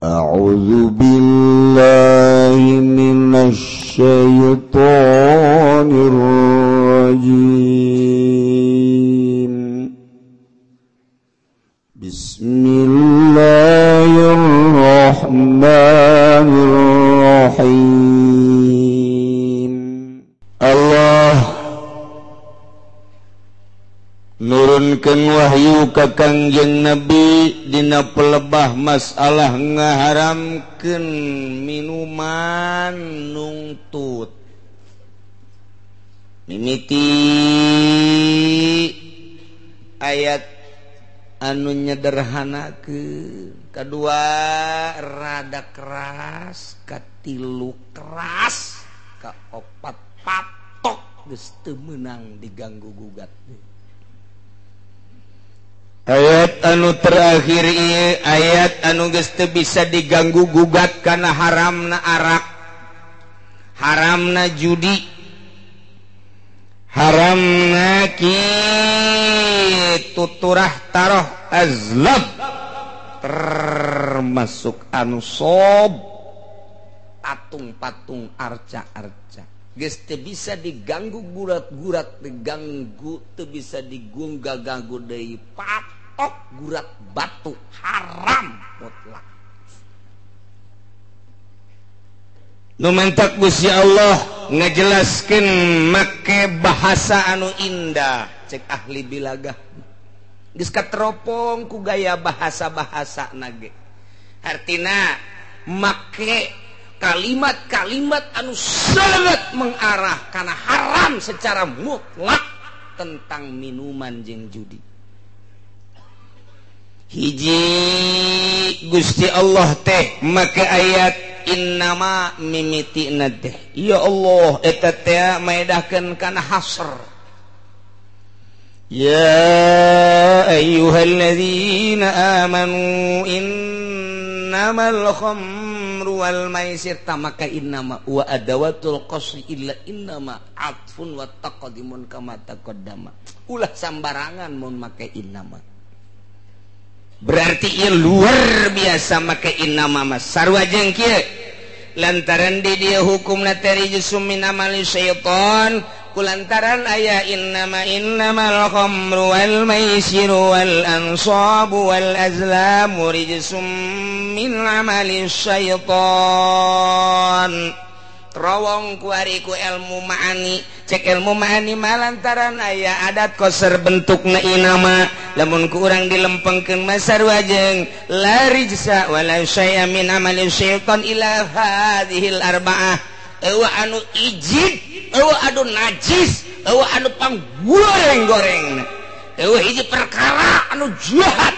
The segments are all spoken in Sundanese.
A'udzu billahi minasy syaithanir rajim. Bismillahirrahmanirrahim. Allah nurunkeun wahyu ka Kangjeng Nabi dina pelebah masalah ngaharamkeun minuman nungtut. Mimiti ayat anu nyederhanakeun, kadua rada keras, katilu keras, kaopat patok geus teu meunang diganggu gugat. Ayat anu terakhir ieu ayat anu geus teu bisa diganggu gugat kana haramna arak, haramna judi, haramna kitu turah taroh azlab, termasuk anu sob patung-patung arca-arca geus teu bisa diganggu gurat-gurat, diganggu teu bisa diganggu deui patok gurat batu, haram mutlak. Nu mentak Gusti Allah ngajelaskeun make bahasa anu indah, cek ahli bilagah geus kateropong ku gaya bahasa-bahasana ge. Artina make kalimat-kalimat anu sangat mengarah karena haram secara mutlak tentang minuman jeung judi. Hiji Gusti Allah teh make ayat innama mimitina teh, ya Allah eta teh maedahkeun kana hasr. Ya ayyuhalladzina amanu innamal khamru wal maisir tamaka innama wa adawatul qasri illa innama atfun wa taqdimun kama taqaddama. Ulah sambarangan mun make innama. Berarti ieu luar biasa make innama mas sarua jeung kieu. Lantaran di dieu hukumna teh rijsum min amali syaitan, kulantaran aya innamal khamru wal maisiru wal ansabu wal azlamu rijsum min amali syaitan. Rawong kuari ku ilmu ma'ani, cek ilmu ma'ani malantaran aya adat koser bentukna inama, lamun ku urang dilempengkeun masar wajeng la rijsa wala syai'a min amali syaitan ila hadhil arba'ah. Eueuh anu ijid, eueuh anu najis, eueuh anu panggoreng-goreng, eueuh hiji perkara anu jahat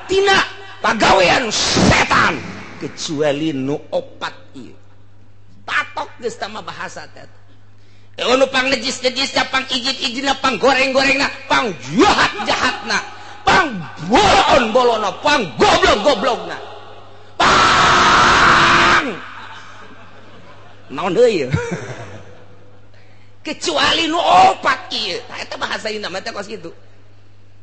tina pagawean setan kecuali nu opat ieu. Patok geus tama bahasa teh. Eueuh nu pang najis-najisna, pang ijid-ijidna, pang goreng-gorengna, pang jahat-jahatna, pang bolon-bolonna, pang goblok-goblokna. Pang naon deui? Kecuali nu opat ieu. Tah eta bahasa inna mah teh kos kitu.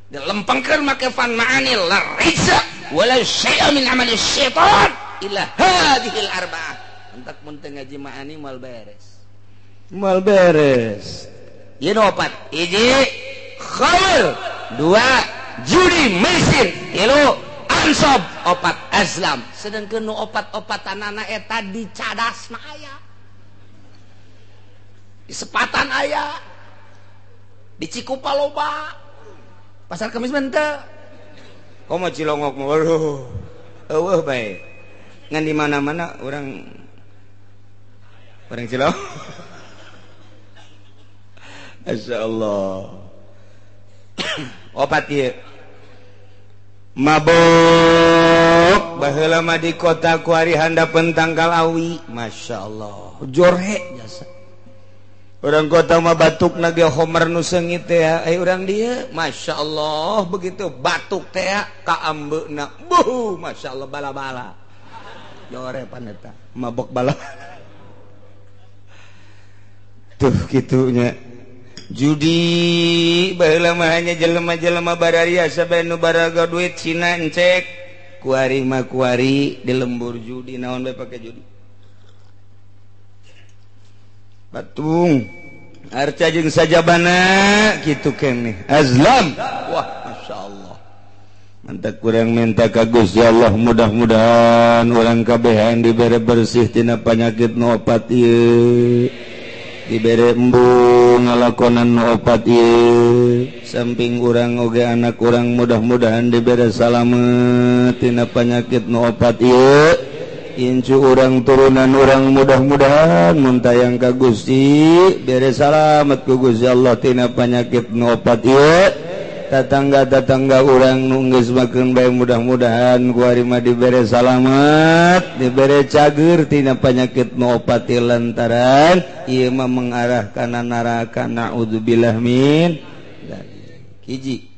Dilempengkeun make fan ma'anil la rijsa wala syai'a min amali syaitan illa hadhil arba'ah. Entak mun teu ngaji ma'ani mal beres. Mal beres. Ieu nu opat. Hiji khamr, dua judi maisir, tilu ansab, opat azlam. Sedengkeun nu opat-opatanana eta di cadasna aya. Di sepatan aya, di Cikupa loba, pasar Kemis teu. Komo Cilongok mah eueuh bae. Ngan di mana-mana orang Cilongok. Masyaallah. Opat ieu. Mabok baheula mah di kota ku ari handapeun tangkal awi. Masyaallah. Jorhe jasa. Orang kota mah batuk nage homer nu seungit teh urang dieu masyaallah begitu batuk teh kaambeuna buh masyaallah bala-bala jore paneta mabok bala tuh kitunya judi baheula mah hanya jelema-jelema bararia sabae nu baraga duit Cina encek kuari mah kuari di lembur judi naon bae pake judi patung arca jeung sajabana kitu keneh azlam wah masyaallah mantap kurang minta ka Gusti Allah mudah-mudahan urang kabehan dibere bersih tina panyakit nu opat ieu dibere embung ngalakonan nu opat ieu samping urang oge anak urang mudah-mudahan dibere salamet tina panyakit nu opat ieu incu urang turunan urang mudah-mudahan mun tayang ka Gusti bere salamet ku Gusti Allah tina panyakit nu opat ieu tetangga-tetangga urang nu geus makeun bae mudah-mudahan kuari mah dibere salamet dibere cager tina panyakit nu opat ieu lantaran ieu mah mengarah kana neraka naudzubillah min hiji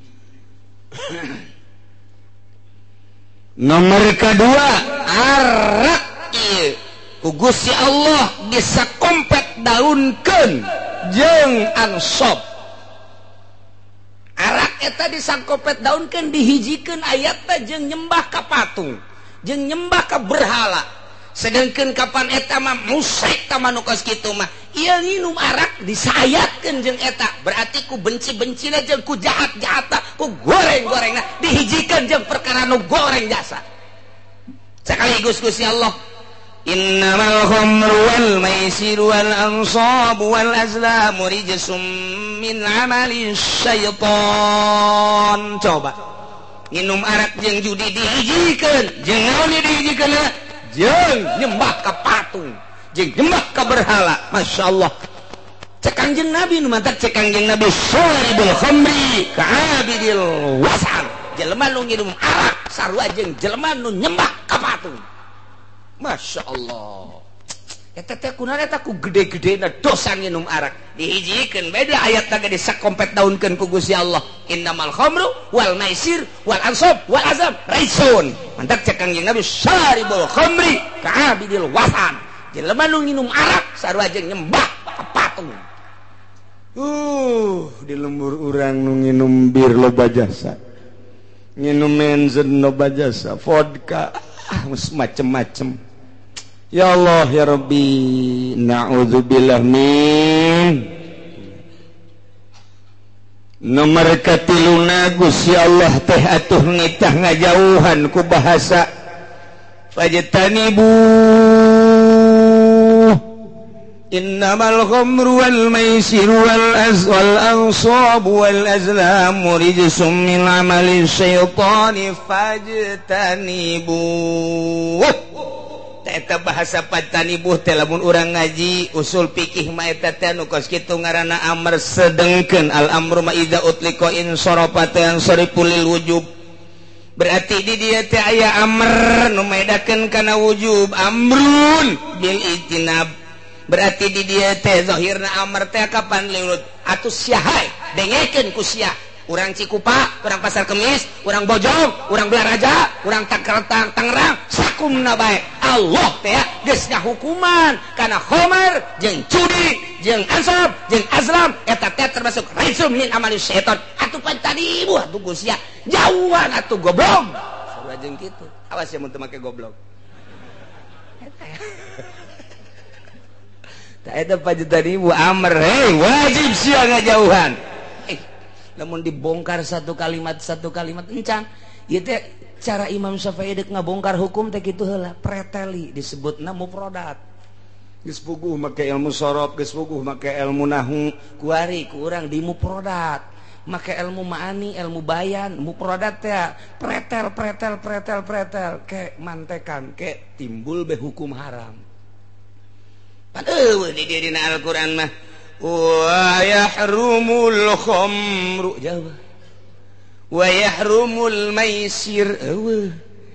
nomor kedua arak ieu ku Gusti Allah bisa kompet daunkeun jeung ansop arak eta disangkopet daunkeun dihijikeun ayatna jeung nyembah ka patung jeung nyembah ka berhala sedengkeun kapan eta mah musyrik ta manukos kitu mah ieu nginum arak disayatkeun jeung eta berarti ku benci-bencina jeung ku jahat-jahatna ku goreng-gorengna dihijikeun jeung perkara nu goreng jasa sekaligus Gusti Allah innamal khamru wal maisiru wal ansabu wal azlamu rijsum min amali syaitan coba nginum arak jeung judi dihijikeun jeung naon dihijikeun jeung nyembah ka patung jeung nyembah ka berhala masyaallah cek Kangjeng Nabi nu mantap cek Kangjeng Nabi syaribul khamri ka abidil wasan jelema nu nginum arak sarua jeung jelema nu nyembah ka patung Masya Allah eta teh kunaon eta ku gede-gedena dosa nginum arak dihijikeun beda ayat tadi disakompet daunkeun ku Gusti Allah innamal khamru wal maisir wal ansab wal azam raisun mantap cek Kangjeng Nabi syaribul khamri ka abidil wasan jelema nu nginum arak sarua jeung nyembah ka patung di lembur urang nu nginum bir loba jasa nginum menzen loba jasa vodka macem-macem ya Allah ya Rabbi na'udzubillah min nomor katiluna Gusti Allah teh atuh ngitah ngajauhan ku bahasa fajtanibu innamal khamru wal maisiru wal ansabu wal azlamu rijsum min amali syaitani fajtanibu eta bahasa pajtanibuh teh lamun urang ngaji usul fikih mah eta teh nu kos kitu ngaranna amr sedengkeun al amru ma idza utliqa in sarafatan sariful lil wujub berarti di dieu teh aya amr nu maedakeun kana wujub amrun bil ijtinab berarti di dieu teh zahirna amr teh kapan lilut atuh syahai dengekeun ku sia urang Cikupa, urang Pasar Kemis, urang Bojong, urang Belaraja, urang Tangerang, sakumna bae Allah teh geus ngahukuman kana khamar jeung judi jeung ansab jeung azlam eta teh termasuk rizum min amali syaitan atuh pantadibu atuh Gusti jauhan atuh goblok sarua jeung kitu awas ya mun teu make goblok eta eta pantadibu amr wajib sia ngajauhan namun dibongkar satu kalimat encan ieu teh cara Imam Syafi'i dek ngabongkar hukum teh kitu heula preteli disebutna mufradat geus puguh make ilmu sorof geus puguh make ilmu nahwu kuari ku urang di mufradat make ilmu ma'ani ilmu bayan mufradat teh pretel ke mantekan ke timbul be hukum haram padahal di dina Al-Qur'an mah wa yahrumul khamru jawab wa yahrumul maisir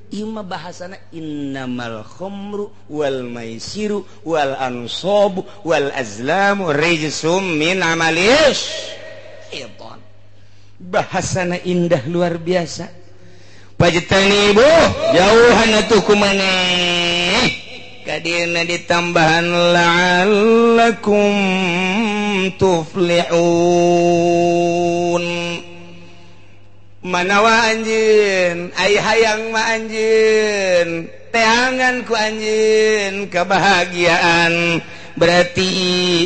ima bahasana innamal khamru wal maisiru wal ansabu wal azlamu rijsum min amalis syaitan bahasana indah luar biasa pajtanibu jauhan atuh kumaneh kadina ditambahan la'allakum tuflihun manawa anjeun ai hayang mah anjeun teangan ku anjeun kebahagiaan berarti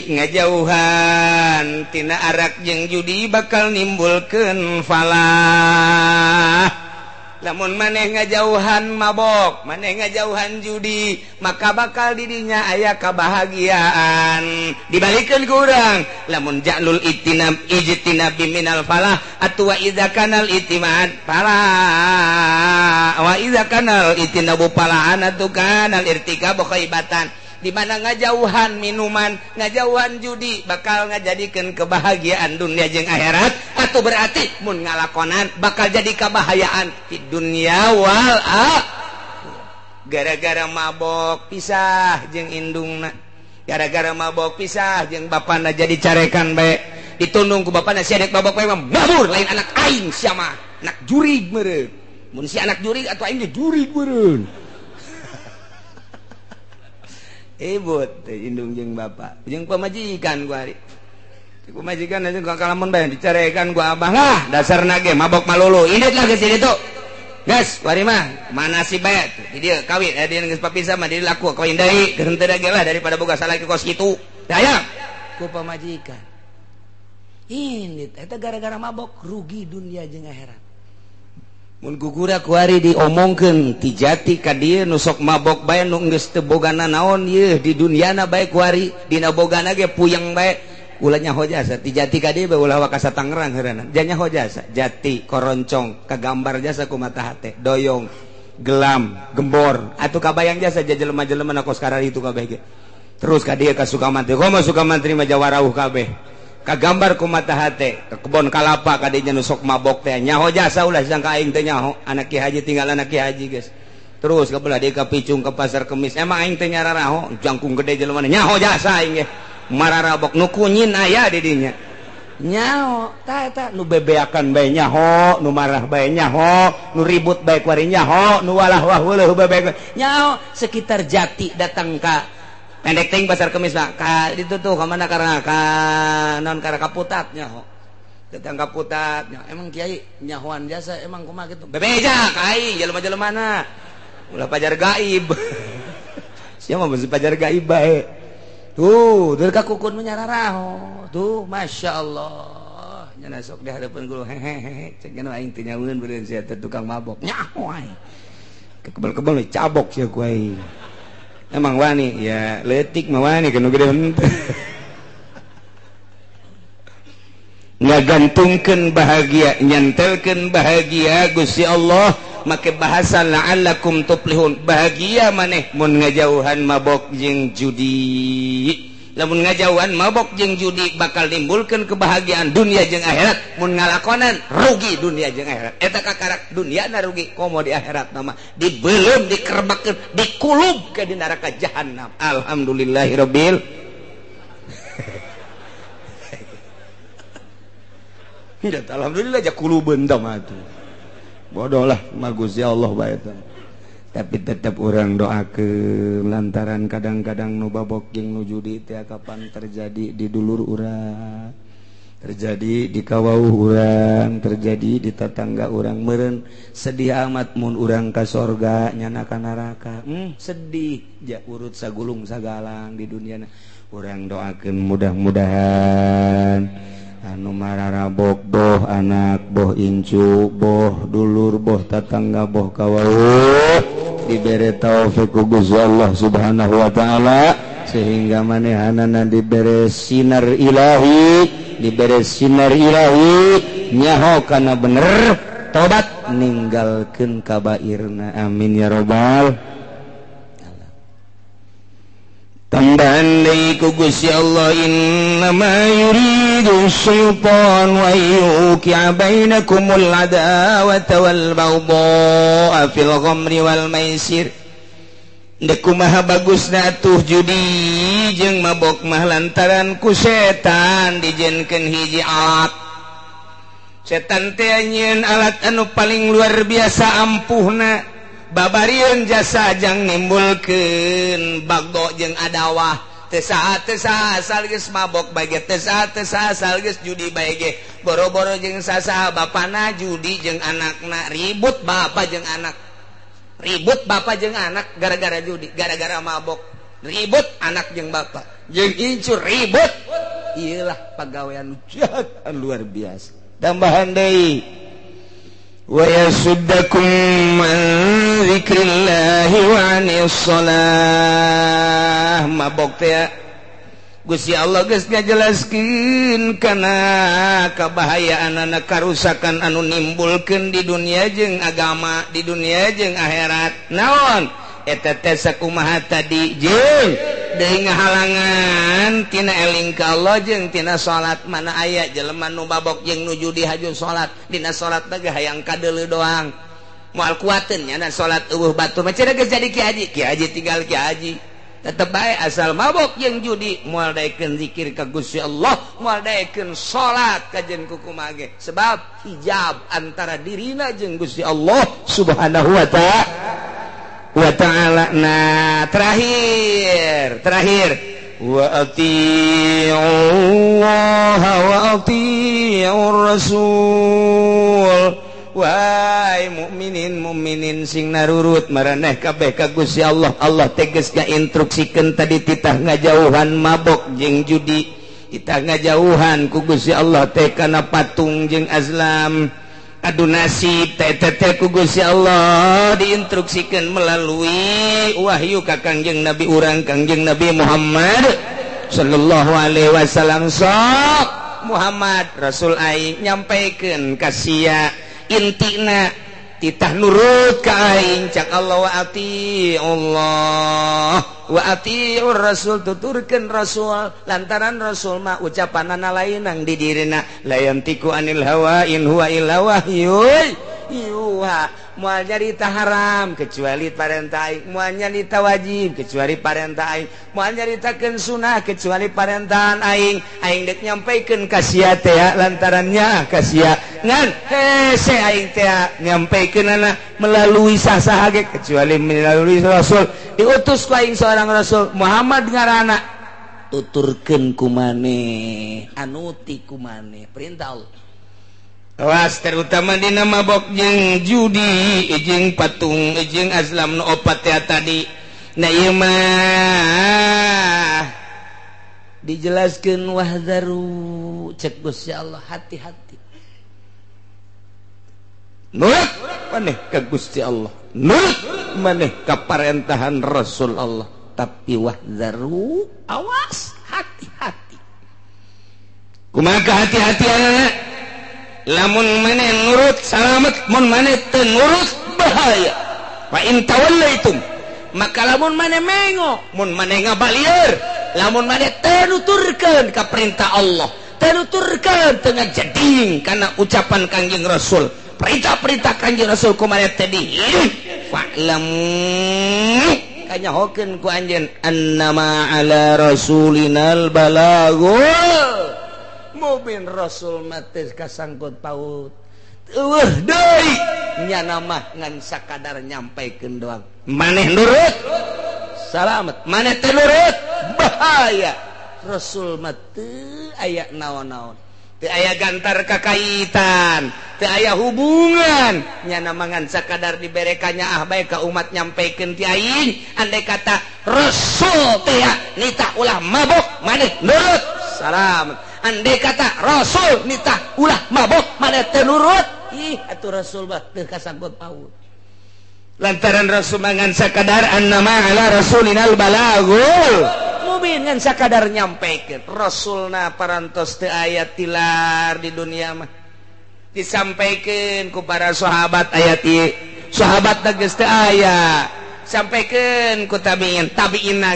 ngajauhan tina arak jeung judi bakal nimbulkeun falah. Lamun maneh ngajauhan mabok, maneh ngajauhan judi, maka bakal didinya aya kebahagiaan. Dibalikeun ku urang, lamun ja'lul ijtinab minal falah atu wa idza kanal itimad falah wa idza kanal itinabu falahan atu kanal irtikabu khaibatan. Di mana ngajauhan minuman, ngajauhan judi bakal ngajadikeun kebahagiaan dunia jeung akhirat, atuh berarti mun ngalakonan bakal jadi kabahayaan di dunia wal gara-gara mabok pisah jeung indungna, gara-gara mabok pisah jeung bapana jadi carekan bae, ditundung ku bapana si adik mabok bae mabur lain anak aing sia mah anak jurig meureun. Mun si anak jurig atuh aing ge jurig meureun. Ibut indung jeung bapak jeung pamajikan ku ari ku majikan aja ku kalamun bae dicarekan ku abah lah dasarna ge mabok malulu indit lah geus di ditu gas wari mah mana si bae di dieu kawin dia geus papisah mah di laku kawin deui keur henteu ge lah daripada boga salaki kos kitu daya ku pamajikan indit eta gara-gara mabok rugi dunia jeung akhirat. Mun gugura kuari diomongkeun ti jati ka dieu nu sok mabok bae nu geus teu bogana naon ieu di duniana bae kuari dina bogana ge puyeng bae ulah nyaho jasa ti jati ka dieu bae ulah waka Tangerang heureunan nya nyaho jasa jati koroncong kagambar jasa ku mata hate doyong gelam gembor atuh kabayang jasa jelema-jelema na kos karari itu kabeh ge terus ka dieu ka Sukamantri komo Sukamantri mah jawarauh kabeh kagambar ku mata hate ke kebon kalapa kadinya nu sok mabok teh nyaho jasa ulah sangka aing teh nyaho anak Ki Haji tinggal anak Ki Haji guys terus kabelah dia ka Picung ke Pasar Kemis emang aing teh nyararaho jangkung gede jelema nyaho jasa aing ge mararabok nu kunyin aya di dinya nyaho tah eta nu bebeakan bae nyaho nu marah bae nyaho nu ribut bae kuari nyaho nu walah weuleuh bae nyaho sekitar jati datang ka pendek ting Pasar Kemis lah ka ditu tuh ka mana karena ka naon karena kaputat nyaho datang kaputat nyaho emang kiai nyahoan jasa emang kumaha kitu bebeja ka aing jelema-jelemana ulah pajar gaib sia mah mesti pajar gaib bae tuh deur ka kukun menyararaho tuh masyaallah nya sok di hadapan guru hehehe ceuk aing teh nyaweun beureun sia teh tukang mabok nyaho aing kebel-kebel cabok sia ku aing. Emang wani ya letik mah wani kanu gede henteu ngagantungkeun bahagia nyantelkeun bahagia Gusti Allah make bahasa la'allakum tuflihun bahagia maneh mun ngajauhan mabok jeung judi lamun ngajauhan mabok jeung judi bakal nimbulkeun kebahagiaan dunia jeung akhirat mun ngalakonan rugi dunia jeung akhirat eta kakarak duniana rugi komo di akhirat nama dibeulem dikerebakeun dikulub ke di neraka jahanam alhamdulillahirabbil hidat alhamdulillah ja kulubeun tah mah atuh bodoh lah magus ya Allah bae tah tapi tetap orang doakeun lantaran kadang-kadang nu babok jeung nu judi teh kapan terjadi di dulur urang terjadi di kawauh urang terjadi di tetangga urang meureun sedih amat mun urang ka sorga nyana ka neraka sedih ja urut sagulung sagalang di duniana urang doakeun mudah-mudahan anu mararabok boh anak boh incu boh dulur boh tetangga boh kawauh diberi taufik ku Gusti Allah Subhanahu wa taala sehingga manehanana diberi sinar ilahi nyaho kana bener tobat ninggalkeun kabairna amin ya rabbal tambahan deui ku Gusti Allah innama yuridu syaitan wa yuqi'a bainakumul adawata wal baghdha fil ghamri wal maisir deuk kumaha bagusna atuh judi jeung mabok mah lantaran ku setan dijieunkeun hiji alat setan teh nyieun alat anu paling luar biasa ampuhna babarieun jasa jang nimbulkeun bagdo jeung adawah tesa asal geus mabok bage tesa asal geus judi bage boro-boro jeung sasaha bapana judi jeung anakna ribut bapak jeung anak gara-gara judi gara-gara mabok ribut anak jeung bapak jeung incur ribut iyalah pagawean jahat luar biasa tambahan deui wa yasuddakum an dzikrillahi wa anis shalah mabok teh Gusti Allah geus ngajelaskeun kana kabahayaanana karusakan anu nimbulkeun di dunia jeung agama di dunia jeung akhirat naon eta teh sakumaha tadi jeung deui ngahalangan tina eling ka Allah jeung tina salat mana aya jelema nu babok jeung nuju di haju salat dina salat teh hayang kadeuleu doang moal kuateun nya salat eueuh batur mah cenah geus jadi ki haji tinggal ki haji tetep bae asal mabok jeung judi moal daekeun zikir ka Gusti Allah moal daekeun salat ka jeung kukumaha ge sebab hijab antara dirina jeung Gusti Allah Subhanahu wa ta'ala. Nah terakhir wa ati'ullaha wa ati'ur rasul wahai mukminin sing narurut maraneh kabeh ka Gusti Allah Allah tegas ngainstruksikeun tadi titah ngajauhan mabok jeung judi titah ngajauhan ku Gusti Allah teh kana patung jeung azlam adu nasib teh ku Gusti Allah diinstruksikeun melalui wahyu ka Kangjeng Nabi urang Kangjeng Nabi Muhammad sallallahu alaihi wasallam sok Muhammad Rasul aing nyampaikeun ka sia intina titah nurut ka aing cak Allah wa atiullah wa atiur rasul tuturkeun rasul lantaran rasul mah ucapanana lain nang di dirina la yantiku anil hawa in huwa illa wahyun yuha moal nyarita haram kecuali parentah aing moal nyarita wajib kecuali parentah aing moal nyaritakeun sunah kecuali parentahan aing dek nyampaikeun ka sia teh lantarannya ka sia ngan hese aing teh nyampaikeunana melalui sasaha ge kecuali melalui rasul diutus ku aing seorang rasul Muhammad ngaranna tuturkeun ku maneh anuti ku maneh perintah Allah awas terutama dina mabok jeung judi jeung patung jeung azlam nu opat tadi na ieu mah dijelaskeun wahdaru cek Gusti Allah hati-hati nurut maneh ka Gusti Allah nurut maneh ka parentahan Rasul Allah tapi wahdaru awas hati-hati kumaha hati-hatiana lamun maneh nurut salamet mun maneh teu nurut bahaya wa in tawallaitum maka lamun maneh mengo mun maneh ngabalieur lamun maneh teu nuturkeun ka perintah Allah teu nuturkeun teu ngajeding kana ucapan Kangjeng Rasul perintah-perintah Kangjeng Rasul ku maneh teh dihirup fa'lam kanyahokeun ku anjeun annama ala rasulinal balagul mubin Rasul mati kasangkut paut deui nyana mah ngan sakadar nyampaikeun doang maneh nurut salamet maneh teu nurut bahaya Rasul mati aya naon-naon teu aya gantar kakaitan teu aya hubungan nyana mah ngan sakadar dibere kanyaah bae ka umat nyampaikeun ti aing andai kata Rasul teh nitah ulah mabok maneh nurut salamet andai kata Rasul nitah ulah mabok maneh teu nurut ih atuh Rasul mah teu kasangkut paut lantaran Rasul mangan sakadar annama ala rasulinal balagul mubin ngan sakadar nyampaikeun Rasulna parantos teu aya tilar di dunia mah disampaikeun ku para sahabat ayat ieu sahabat geus teu aya sampaikeun ku tabi'in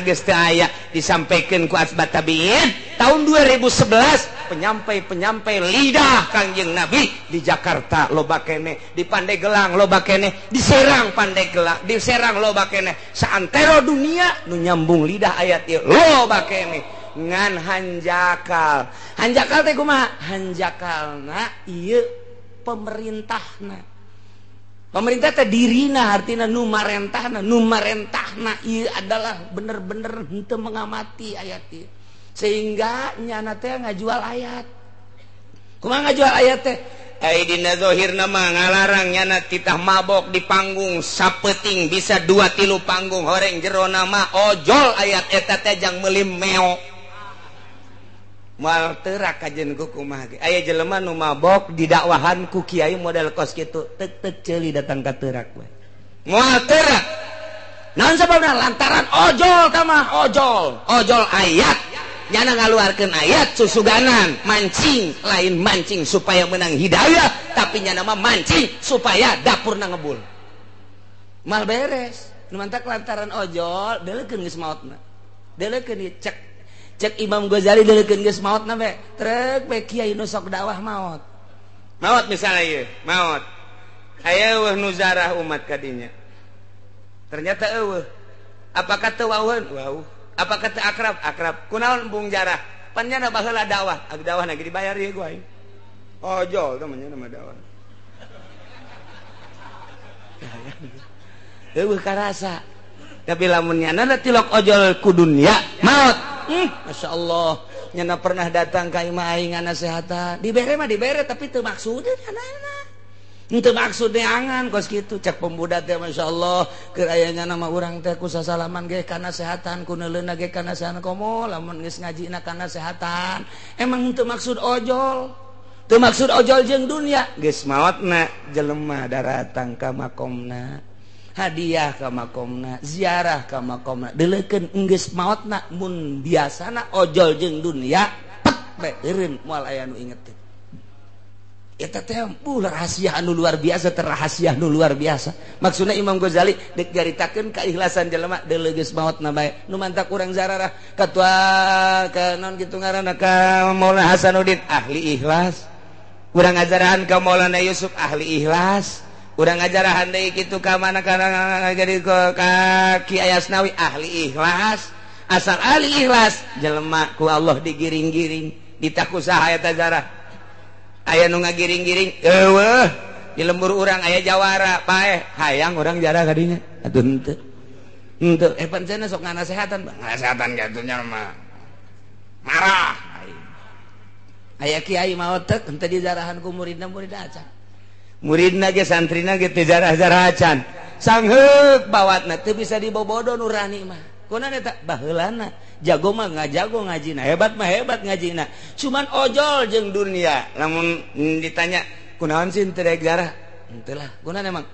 geus teu aya disampaikeun ku asbat tabi'in tahun 2011 penyampai lidah Kangjeng Nabi di Jakarta loba keneh di Pandeglang loba keneh di Serang Pandeglang di Serang loba keneh saantero dunia nu nyambung lidah ayat ieu loba keneh ngan hanjakal teh kumaha hanjakalna ieu pemerintahna Pemerintah teh dirina artinya nu marentahna ieu adalah bener-bener henteu mengamati ayat ieu. Sehingga nyana teh ngajual ayat. Kumaha ngajual ayat teh? Ai dina zahirna mah ngalarang nyana titah mabok di panggung sapeting bisa 2-3 panggung horeng jero nama ojol ayat eta teh jang meuli meo. Moal teurak kajen ku kumaha ge. Aya jelema nu mabok didakwahan ku kiai model kos kitu, teuk ceuli datang ka teurak we. Moal teurak. Naon sababna? Lantaran ojol tah mah ojol ayat. Nyana ngaluarkeun ayat susuganan, mancing, lain mancing supaya menang hidayah, tapi nyana mah mancing supaya dapurna ngebul. Mal beres. Nu mantak lantaran ojol, deuleukeun geus maotna. Deuleukeun cek Imam Ghazali deulekeun geus maotna we trek we kiai nu sok dakwah maot misalnya ieu maot aya eueuh nu zarah umat ka dinya ternyata eueuh apakah teu wauheun wauh apakah teu akrab kunaon embung jarah pan nya baheula dakwah abdi dakwah lagi dibayar ieu gua ojol teh nya nama dakwah eueuh karasa tapi lamun nyana tilok ojol ku dunya maot Masya Allah nyana pernah datang ka imah aing nasehatan dibere tapi teu maksudna nyana teu maksudna angan kos kitu cek pemuda teh Masya Allah keur aya nyana mah urang teh ku sasalaman ge kana nasehatan ku neuleuna ge kana nasehatan komo lamun geus ngajina kana nasehatan emang teu maksud ojol jeung dunia geus maotna jelema datang ka makomna hadiah ka makomna ziarah ka makomna deuleukeun geus maotna mun biasana ojol jeung dunia pek bae eureun moal aya nu inget teh eta teh rahasia anu luar biasa maksudna Imam Ghazali deuk garitakeun keikhlasan jelema deuleu geus maotna bae nu mantak urang zararah katua ka naon kitu ngaranna ka Maulana Hasanuddin ahli ikhlas urang ngajarahan ka Maulana Yusuf ahli ikhlas urang ngajarahan deui kitu ka mana kana jadi ka Kiai Asnawi ahli ikhlas asal ahli ikhlas jelema ku Allah digiring-giring ditaku saha eta zarah aya nu ngagiring-giring eueuh di lembur urang aya jawara paeh hayang urang jarah ka dinya atuh henteu pancena sok nganasehatan kitu nya mah marah aya kiai maot teh henteu dijarahan ku muridna acan muridna ge santrina ge teu jarah-jarah acan sangheuk bawatna teu bisa dibobodo nurani mah kunaon eta baheulana jago mah ngajago ngajina hebat mah hebat ngajina cuman ojol jeung dunia lamun ditanya kunaon sih teu daek jarah henteu lah kunaon emang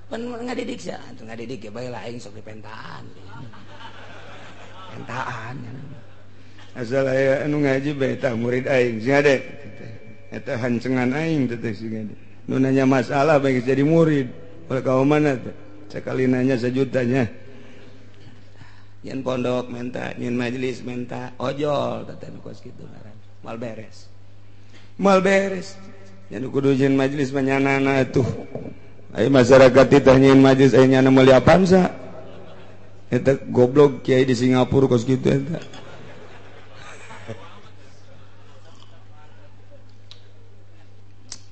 pan ngadidik sia atuh ngadidik ge bae laing sok dipentaan asal aya anu ngaji bae tah murid aing sing ade eta hancengan aing teh sing ade nu nanya masalah baik jadi murid oleh kaum mana tuh sekali nanya sejutanya nyen pondok menta nyen majelis menta ojol teten kos kitu ngaran mal beres nyen kudu nyen majelis manyanana tuh aya masyarakat teh nyen majelis aya nyana meuli apansa eta goblok kiai di Singapura kos kitu eta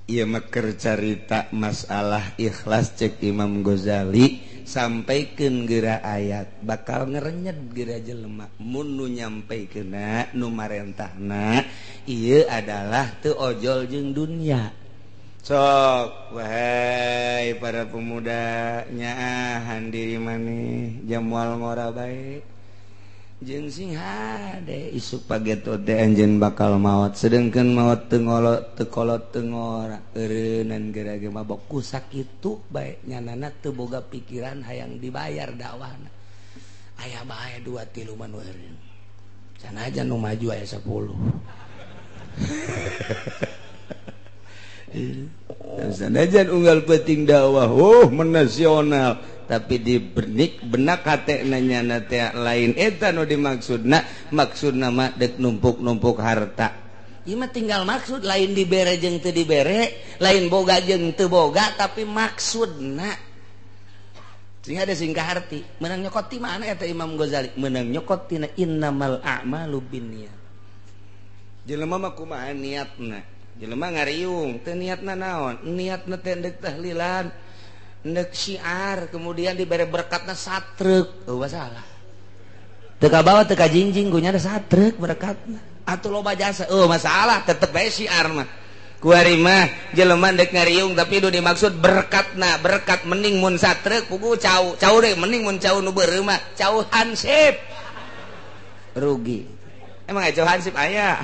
ieu mah keur carita masalah ikhlas cek Imam Ghazali sampaikeun geura ayat bakal ngerenyed geura jelema mun nu nyampeikeunna nu marentahna ieu adalah teu ojol jeung dunia sok wahai para pemuda nyaahan diri maneh jam moal ngora bae jeung sing hade isuk pageto teh anjeun bakal maot sedengkeun maot teu kolot teu ngora eureunan geura ge mabok ku sakitu bae nyanana teu boga pikiran hayang dibayar dakwahna aya bae 2-3 mah nu eureun sanajan nu maju aya 10 sanajan unggal penting dakwah menasional tapi di benak hatena nyana teh lain eta nu dimaksudna maksudna mah dek numpuk-numpuk harta ieu mah tinggal maksud lain dibere jeung teu dibere lain boga jeung teu boga tapi maksudna sing ada singkah arti meunang nyokot ti mana eta Imam Ghazali meunang nyokot tina innamal a'malu binniyat jelema mah kumaha niatna jelema ngariung teu niatna naon niatna teh deuk tahlilan Nek syiar kemudian diberi berkatna satrek. Oh masalah. Teka bawa teka jingjing gunya ada satrek berkatna. Atuh loba jasa. Oh masalah tetep bae syiar mah. Kuari mah jelema dek ngariung tapi itu dimaksud berkatna, berkat mending mun satrek pugu cau. Cau deh mending mun cau nu beureuh mah cau hansip. Rugi. Emang cau hansip aya.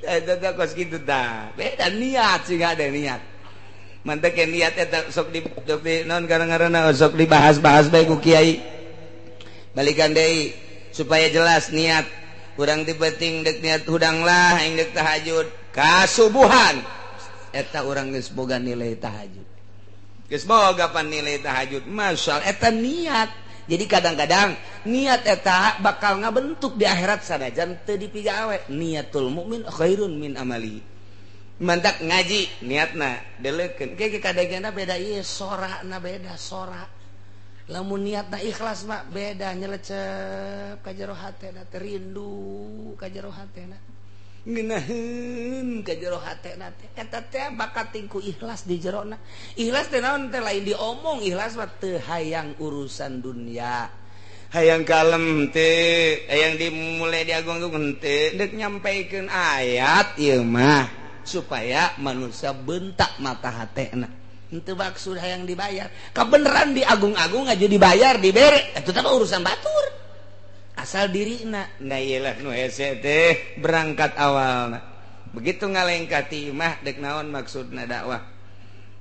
Eta kos kitu tah. Beda niat sih ada niat. Mantep ke niat eta sok di naon karang-karana sok dibahas-bahas bae ku kiai. Balikan deui supaya jelas niat. Urang tipeting dek niat hudang lah aing dek tahajud kasubuhan eta urang geus boga nilai tahajud geus boga pan nilai tahajud masyaallah eta niat jadi kadang-kadang niat eta bakal ngabentuk di akhirat sanajan teu dipigawe niatul mukmin khairun min amali mantak ngaji niatna deleukeun ke kadang-kadang beda ieu sorana beda sora lamun niatna ikhlas mah beda nyelecep ka jero hatena teh rindu ka jero hatena ngeunaheun ka jero hatena teh eta teh bakat tingku ikhlas di jerona ikhlas teh naon teh lain diomong ikhlas mah teu hayang urusan dunia hayang kalem teh hayang dimulai diagung-agung teh deuk nyampaikeun ayat ieu mah supaya manusia bentak mata hatena itu maksud yang dibayar kebenaran diagung-agung aja dibayar dibere itu tapi urusan batur asal dirina nah iyalah nu hese teh berangkat awalna begitu ngalengkati mah dek naon maksudna dakwah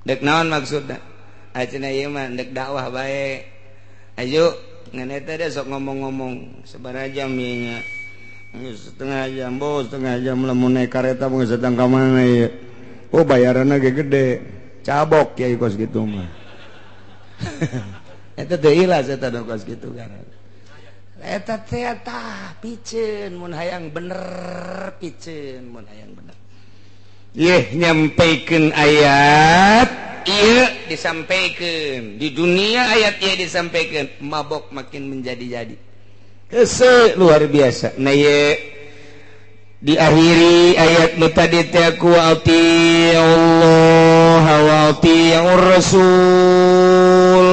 dek naon maksudna ayeuna ieu mah dek dakwah bae ayo ngan eta teh sok ngomong-ngomong sabaraha jam ieu nya setengah jam bos setengah jam lamun naik kareta mah sedang ka mana ieu oh bayaranna ge gede cabok ya kos gitu mah eta teh ilas eta kos gitu kan eta teh piceun mun hayang bener piceun mun hayang bener yeh nyampaikeun ayat ieu disampaikeun di dunia ayat ieu disampaikeun mabok makin menjadi-jadi hese luar biasa nah ye diakhiri ayat nu tadi teh ku Allah wa atiur rasul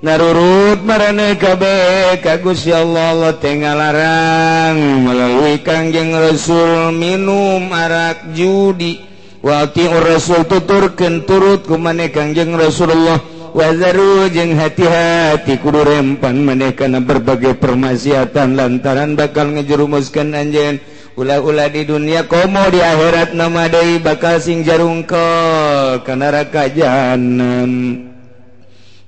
narurut marane kabeh ka Gusti Allah teh ngalarang melalui Kangjeng Rasul minum arak judi wa atiur rasul tuturkeun turut ku maneh Kangjeng Rasulullah wazaru jeung hati-hati kudu rempan maneh kana berbagai permaksiatan lantaran bakal ngejerumuskeun anjeun ulah-ulah di dunia komo di akhirat nama deui bakal sing jarungkel ka neraka jahanam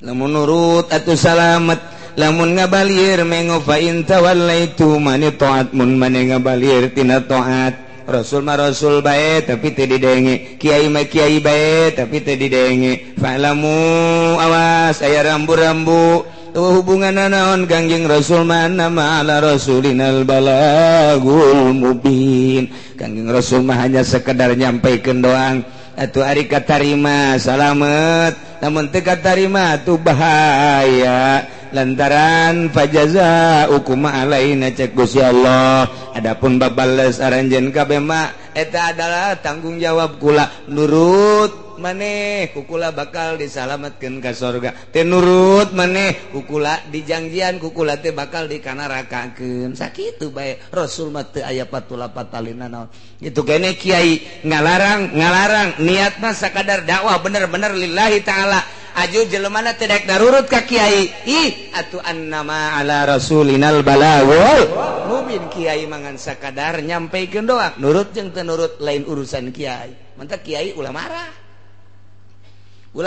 lamun nurut atuh salamet lamun ngabalieur mengo fa in tawallaitu mani taat mun mane ngabalieur tina taat rasul mah rasul bae tapi teu didenge kiai mah kiai bae tapi teu didenge fa'lamu awas aya rambu-rambu tuh hubungan naon Kangjeng Rasul mana ma'ala rasulinal balagul mubin Kangjeng Rasul mah hanya sekedar nyampaikeun doang atuh ari katarima salamet namun teu katarima atuh bahaya lantaran fajazaukum alaina cek Gusti Allah adapun babales aranjeun kabeh mah eta adalah tanggung jawab kula nurut maneh kukula bakal disalametkeun ka surga teh nurut maneh kukula dijangjian kukula teh bakal dikanarakakeun sakitu bae Rasul mah teu aya patula-patalina naon kitu kene kiai ngalarang niat mah sakadar dakwah bener-bener lillahi taala aju jelemana teh daek narurut ka kiai ih atuh annama ala rasulinal balagul mubin kiai mangan sakadar nyampaikeun doa nurut jeung teu nurut lain urusan kiai mantap kiai ulah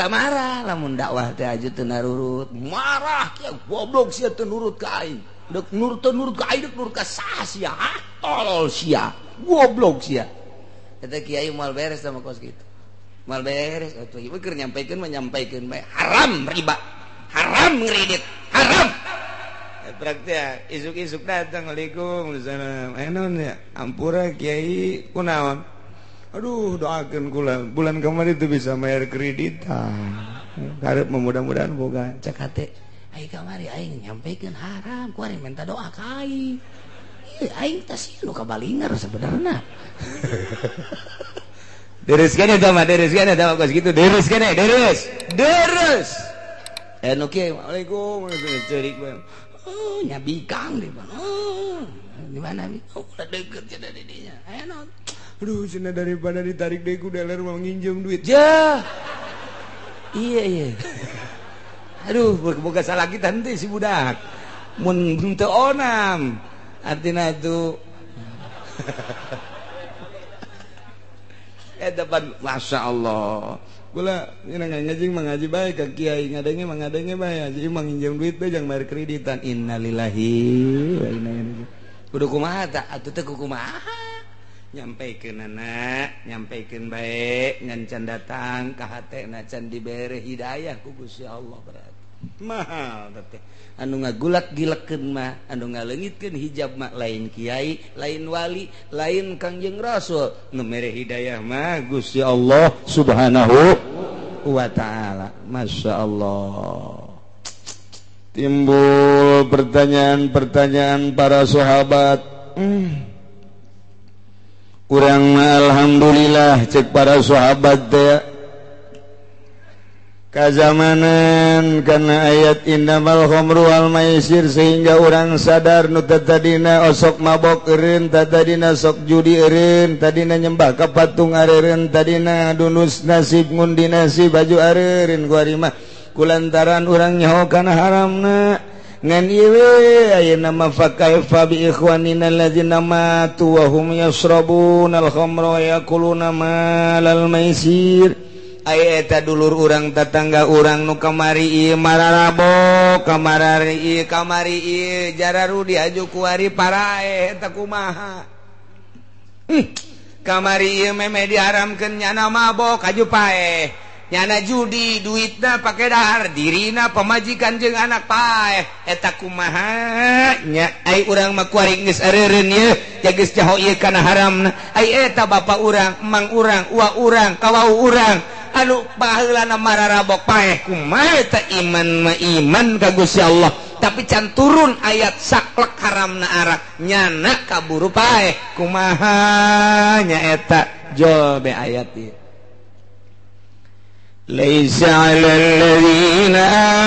marah lamun dakwah teh aju teu narurut marah kieu goblok sia teu nurut ka aing deuk nurut ka aing deuk nurut ka saha sia tolol sia goblok sia eta kiai moal beres sama kos kitu moal beres atuh ieu keur nyampaikeun bae haram riba haram ngredit haram praktek isuk-isuk datang Assalamualaikum enon ya ampura kiai kunaon aduh doakan kula bulan kemarin itu bisa bayar kreditan karep mudah-mudahan boga cek hate aing kamari aing nyampaikeun haram kuari minta doa ka aing ieu aing teh sieun nu kabalinger sebenarnya Deres kene eta mah deres kene eta kos kitu deres kene deres anu kieu Waalaikum ceurik oh nyabi kang di mana di mana oh udah deket cenah di dinya enak aduh cenah daripada ditarik deui ku dealer mau nginjem duit jah iya aduh boga salah kita henteu si budak mun teu onam artina itu depan Masya Allah gula ngajing mengaji baik ke kiai ngadenge bae jadi manginjam duit bae jangan bayar kreditan innalillahi wa inna ilaihi kudu kumaha tah atuh teh kumaha nyampaikeun anak nyampaikeun bae ngan can datang ka hatena can dibere hidayah ku Gusti Allah berarti mahal teh anu ngagulat-gilekeun mah anu ngaleungitkeun hijab mah lain kiai lain wali lain Kangjeng Rasul nu mere hidayah mah Gusti Allah Subhanahu wa taala. Masya Allah. Timbul pertanyaan-pertanyaan para sahabat. Urang mah alhamdulillah cek para sahabat teh kazamanan karena ayat innamal khamru wal maisir sehingga orang sadar nu tadina osok mabok eureun tadina sok judi eureun tadina nyembah ka patung areureun tadina dunus nasib ngundi nasib baju areureun ku ari mah kulantaran urang nyaho kana haramna ngan ieu we ayeuna mah fakaifa bi ikhwanina alladzina matu wa hum yashrabunal khamra wa yakuluna malal maisir aya eta dulur urang tetangga urang nu kamari ieu mararabok kamari ieu jararu diaju ku ari parae eta kumaha kamari ieu meme diharamkeun nyana mabok aju paeh nyana judi duitna pake dahar dirina pamajikan jeung anak paeh eta kumaha nya ai urang mah kuari geus areureun ieu geus jaho ieu kana haramna ai eta bapa urang emang urang uwa urang kawau urang anu baheulana mararabok paeh kumaha eta iman mah iman ka Gusti Allah tapi can turun ayat saklek haramna arak nyana kaburu paeh kumaha nya eta jol be ayat ieu laisa 'alal ladzina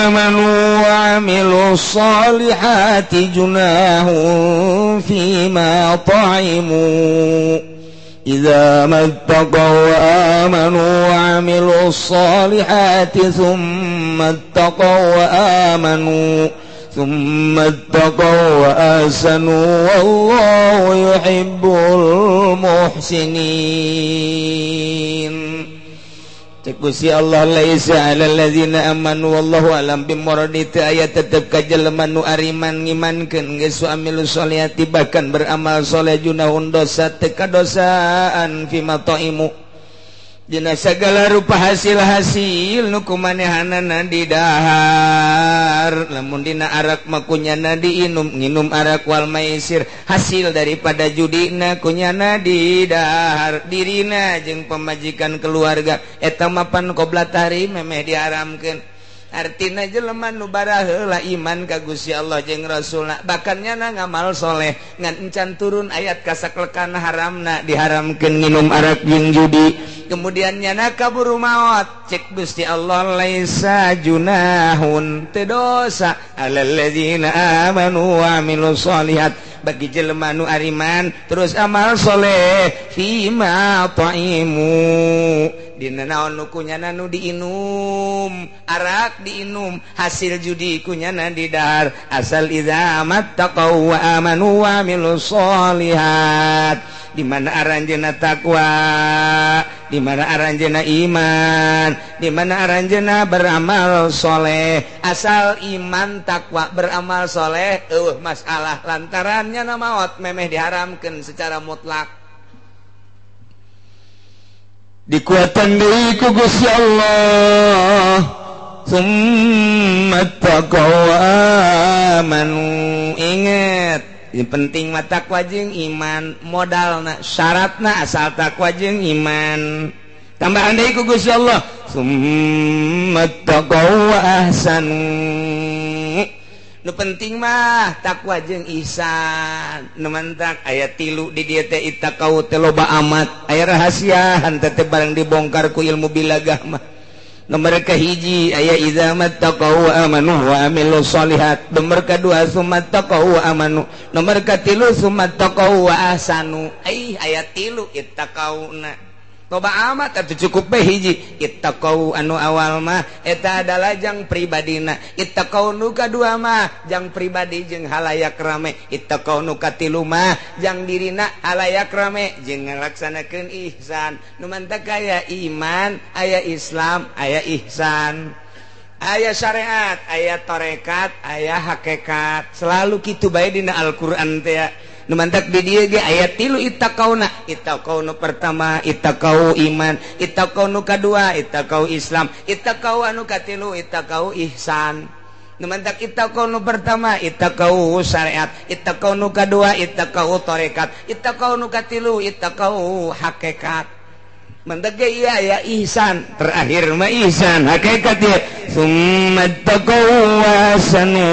amanu wa 'amilus solihati junahun fima ta'imu idza mattaqaw wa amanu wa 'amilus solihati thumma ittaqaw wa amanu thumma ittaqaw wa ahsanu wallahu yuhibbul muhsinin. Cek Gusti Allah laisa 'alal ladzina amanu wallahu alam bimuradi teu aya tetep ka jelema nu ariman ngimankeun geus amilus solihati bahkan beramal soleh junahun dosa teu kadosaan fima taimu dina sagala rupa hasil-hasil nu kumanehanana di dahar lamun dina arak mah kunyana diinum nginum arak wal maisir hasil daripada judina kunyana di dahar dirina jeung pamajikan keluarga eta mapan qoblat hari memeh diharamkeun artina jelema nu baraheula iman ka Gusti Allah jeung Rasulna bahkan nyana ngamal soleh ngan encan turun ayat kasaklekan haramna diharamkeun nginum arak jeung judi kemudian nyana kaburu maot cek Gusti Allah laisa junahun teu dosa alal ladzina amanu wa amilus solihat bagi jelema nu ariman terus amal soleh fima taimu dina naon nu kunyana nu diinum arak diinum hasil judi kunyana di dahar asal idza mattaqaw wa amanu wa amilus solihat di mana aranjeuna takwa di mana aranjeuna iman di mana aranjeuna beramal soleh asal iman takwa beramal soleh masalah lantarannya nama maut memeh diharamkeun secara mutlak dikuatan deui ku Gusti Allah summa taqaw amanu inget yang penting mah takwa jeung iman modalna syaratna asal takwa jeung iman tambahan deui ku Gusti Allah summa taqaw ahsanu nu penting mah takwa jeung ihsan nu mantak aya 3 di dieu teh ittaqau teh loba amat aya rahasiaan teh barang dibongkar ku ilmu bilagah mah nomor kahiji aya idza mattaqau wa amanu wa amilus solihat nomor kadua sumattaqau wa amanu nomor katilu sumattaqau wa ahsanu aya 3 ittaqauna loba amat atuh cukup bae hiji ittaqau anu awal mah eta adalah jang pribadina ittaqau nu kadua mah jang pribadi jeung halayak rame ittaqau nu katilu mah jang dirina halayak rame jeung ngalaksanakeun ihsan nu mantak aya iman aya Islam aya ihsan aya syariat aya tarekat aya hakikat selalu kitu bae dina Al-Qur'an teh nu mantak di dieu ge aya 3 ittaqauna ittaqau nu pertama ittaqau iman ittaqau nu kadua ittaqau Islam ittaqau anu katilu ittaqau ihsan nu mantak ittaqau nu pertama ittaqau syariat ittaqau nu kadua ittaqau tarekat ittaqau nu katilu ittaqau hakikat mantak ge ieu aya ihsan terakhir mah ihsan hakikat ye summa taqau wasanu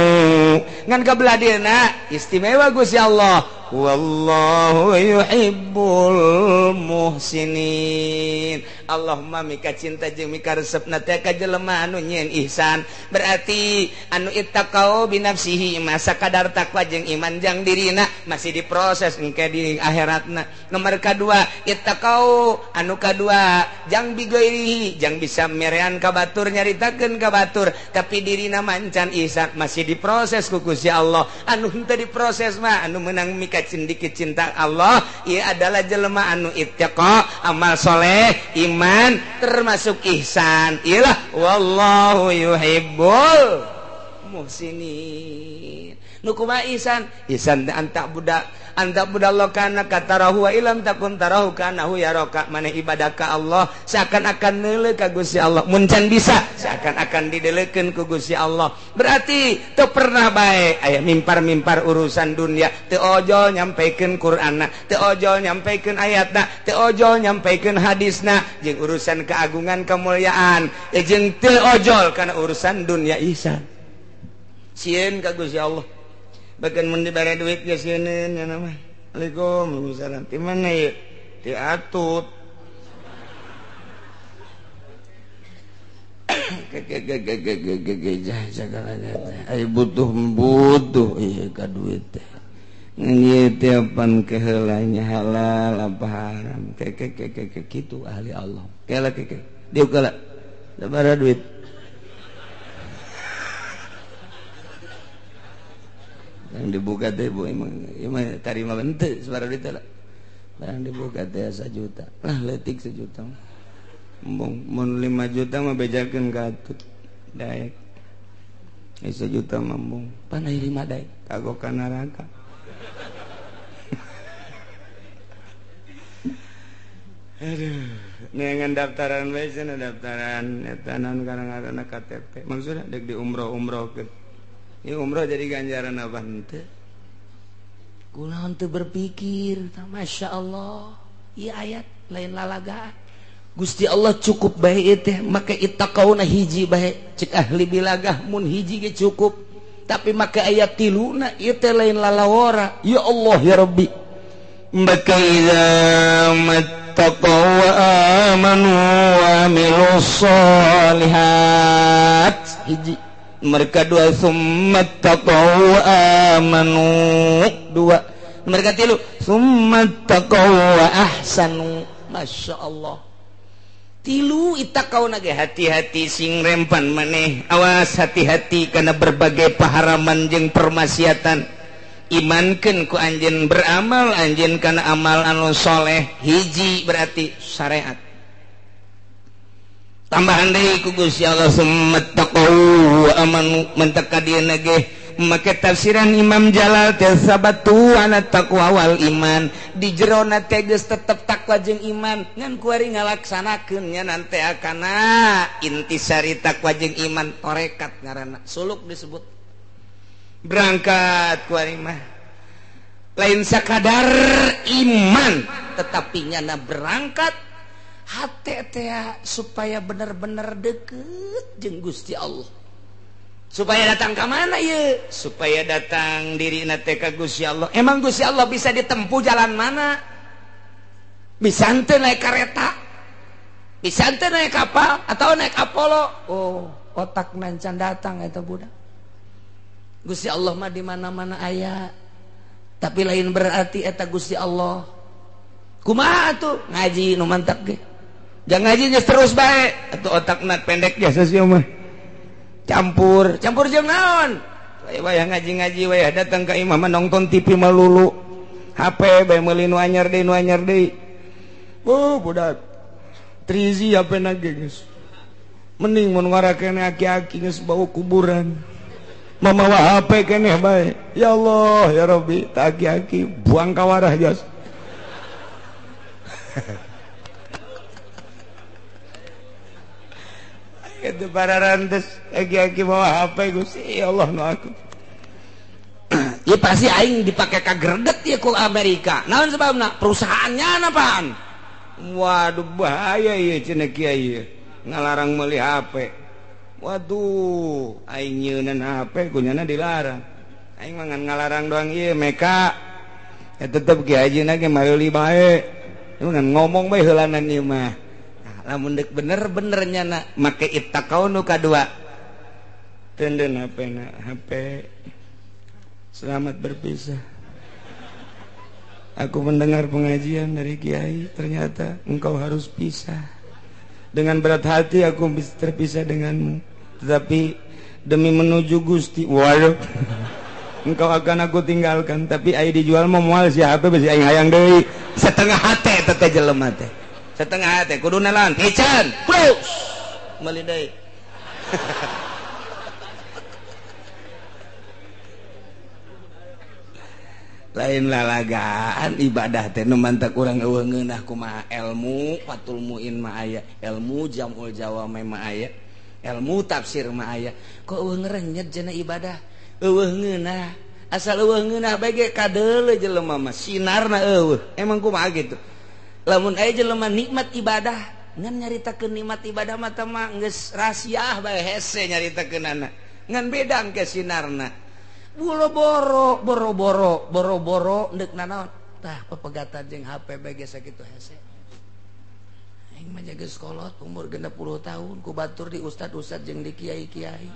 ngan kabelah dieuna istimewa Gusti Allah wallahu yuhibbul muhsinin Allahumma mika cinta jeung mika resepna teh ka jelema anu nyieun ihsan berarti anu ittaqau binafsihi masa kadar takwa jeung iman jang dirina masih diproses engke di akhiratna nomor kadua ittaqau anu kadua jang bigoirihi jang bisa merean ka batur nyaritakeun ka batur tapi dirina mancan ihsan masih diproses ku Gusti Allah anu henteu diproses mah anu meunang mika dikit cinta Allah ia adalah jelema anu ittaqa amal soleh iman termasuk ihsan ialah wallahu yuhibbul muhsinin nu kumaha ihsan ihsan anta budak Allah kana katarahu wa ilam takun tarahu kanahu yaraka maneh ibadah ka Allah seakan-akan neuleuh ka Gusti Allah mun can bisa seakan-akan dideleukeun ku Gusti Allah berarti teu pernah bae aya mimpar-mimpar urusan dunia teu ojol nyampaikeun Qur'anna teu ojol nyampaikeun ayatna teu ojol nyampaikeun hadisna jeung urusan keagungan kemuliaan jeung teu ojol kana urusan dunia ihsan sieun ka Gusti Allah bahkan mun dibere duit geus sieun nya mah Waalaikumsalam ti mana ye ti atut ai butuh ieu ka duit teh ieu teh pan keheulanya halal apa haram kitu ahli Allah kela dieu kala sabaraha duit yang dibuka teh bu emang tarima bente sabaraha duit teh barang dibuka teh 1 juta lah leutik 1 juta mun 5 juta mah bejakeun ka atut daek 1 juta mambung panai 5 daek kagok ka neraka aduh neangan daftaran we cenah daftaran eta naon kadang-kadang KTP maksudna dek di umroh-umrohkeun ieu umroh jadi ganjaran apa henteu kunaon teu berpikir masya Allah ieu ayat lain lalagaan Gusti Allah cukup bae teh make ittaqauna hiji bae cek ahli bilagah mun hiji ge cukup tapi make ayat 3 ieu teh lain lalawara ya Allah ya Rabbi maka idza mattaqaw wa amanu wa amilus solihat hiji mereka 2 summattaqaw wa amanu 2 mereka 3 summattaqaw wa ahsanu masya Allah 3 ittaqauna ge hati-hati sing rempan maneh awas hati-hati kana berbagai paharaman jeung permaksiatan imankeun ku anjeun beramal anjeun kana amal anu soleh hiji berarti syariat tambahan deui ku Gusti Allah summattaqaw wa amanu mentak ka dieuna ge make tafsiran Imam Jalal teh sabatu ana taqwa wal iman di jerona teh geus tetep takwa jeung iman ngan kuari ngalaksanakeun nya nante akana intisari takwa jeung iman tarekat ngaranna suluk disebut berangkat kuari mah lain sakadar iman tetapi nyana berangkat hati teh supaya benar-benar deket jeung Gusti Allah supaya datang ke mana ya? Supaya datang diri nate ka Gusti Allah. Emang Gusti Allah bisa ditempuh jalan mana? Bisa ente naik kereta, bisa ente naik kapal atau naik Apollo. Oh, otak nancan datang eta budak. Gusti Allah mah di mana-mana aya. Tapi lain berarti eta Gusti Allah. Kumaha tuh ngaji nu mantap ge. Jangan ngajinya terus bae atuh otakna pendek jasa sia mah. Campur jeung naon? Wayah ngaji-ngaji wayah datang ka imam nonton TV melulu. HP bae meuli nu anyar deui. Oh, budak. 3G HP na geus. Mending mun ngarakeun aki-aki geus bau kuburan. Mamawa HP keneh bae. Ya Allah, ya Rabbi, tak aki-aki buang ka warah jas. Itu para rantes aki-aki bawa HP Gusti ya Allah nu aku. Ieu pasti aing dipake ka greget ieu ku Amerika. Naon sebabna? Perusahaannya napaan? Waduh bahaya ieu cenah kiai ngalarang meuli HP. Waduh, aing nyeunan HP kunyana dilarang. Aing mah ngalarang doang ieu meka. Ya tetep kiai ajeuna ge meuli bae. Ngan ngomong bae heulanan ieu mah. Lamun dek bener-bener nyana make ittaqau nu kadua tenden HP selamat berpisah. Aku mendengar pengajian dari kiai, ternyata engkau harus pisah. Dengan berat hati aku terpisah denganmu, tetapi demi menuju Gusti waduh engkau akan aku tinggalkan. Tapi ai dijual mau moal si HP besi aing hayang deui setengah hate teh jelema teh. Setengah hati kudu nalan pican plus meuli deui. Lain lalagaan ibadah teh nu mantak urang eueuh ngeunah kumaha ilmu fatul muin mah aya, ilmu jamul jawame mah aya, ilmu tafsir mah aya. Kok eueuh ngerenyet cenah ibadah eueuh ngeunah asal eueuh ngeunah bae ge kadeuleu jelema mah sinarna eueuh. Emang kumaha gitu? Lamun aya jelema nikmat ibadah ngan nyaritakeun nikmat ibadah mah teh mah geus rahasia bae hese nyaritakeunana ngan beda engke sinarna. Boro-boro ndek nanaon tah pepegatan jeung HP bae ge sakitu hese. Aing mah geus kolot umur 60 tahun ku batur di ustad-ustad jeung di kiai-kiai.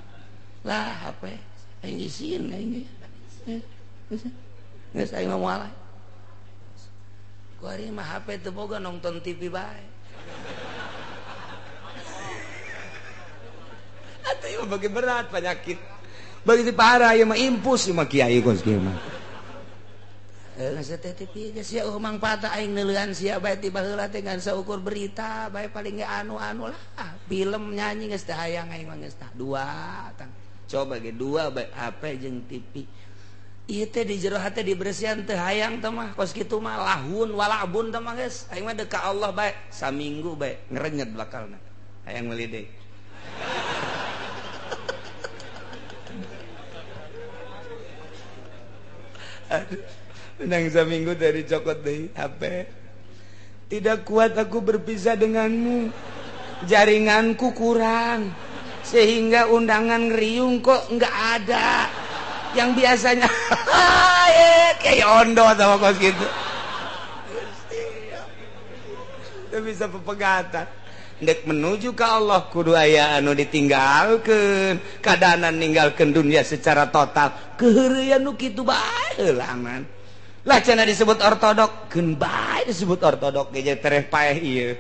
Lah HP aing isin aing geus aing mah moal. Ku ari mah HP teu boga nonton TV bae. Atuh ieu bagi berat penyakit. Bagi si parah ieu mah impus ieu mah kiai kos kieu mah. Geus teh TV geus sia mangpaatna aing neuleuhan sia bae ti baheula teh ngan saukur berita bae paling ge anu-anu lah. Film nyanyi geus teh hayang aing mah geus tah dua tang. Coba ge dua bae HP jeung TV. Ieu teh di jero hate diberesihan teu hayang teh mah kos kitu mah lahun walabun teh mah geus aing mah deuk ka Allah bae saminggu bae ngerenyet bakalna hayang meuli deui. Aduh, menang saminggu dari cokot deui HP. Tidak kuat aku berpisah denganmu. Jaringanku kurang sehingga undangan ngeriung kok enggak ada. Yang biasanya kayak ondo sama kos gitu. Itu bisa pepegatan. Dek menuju ke Allah kudu aya anu ditinggalkeun, kadanan ninggalkeun dunia secara total. Keheureuyan nu kitu bae heulangan. Lah cenah disebut ortodok, geun bae disebut ortodok ge tereh paeh ieu.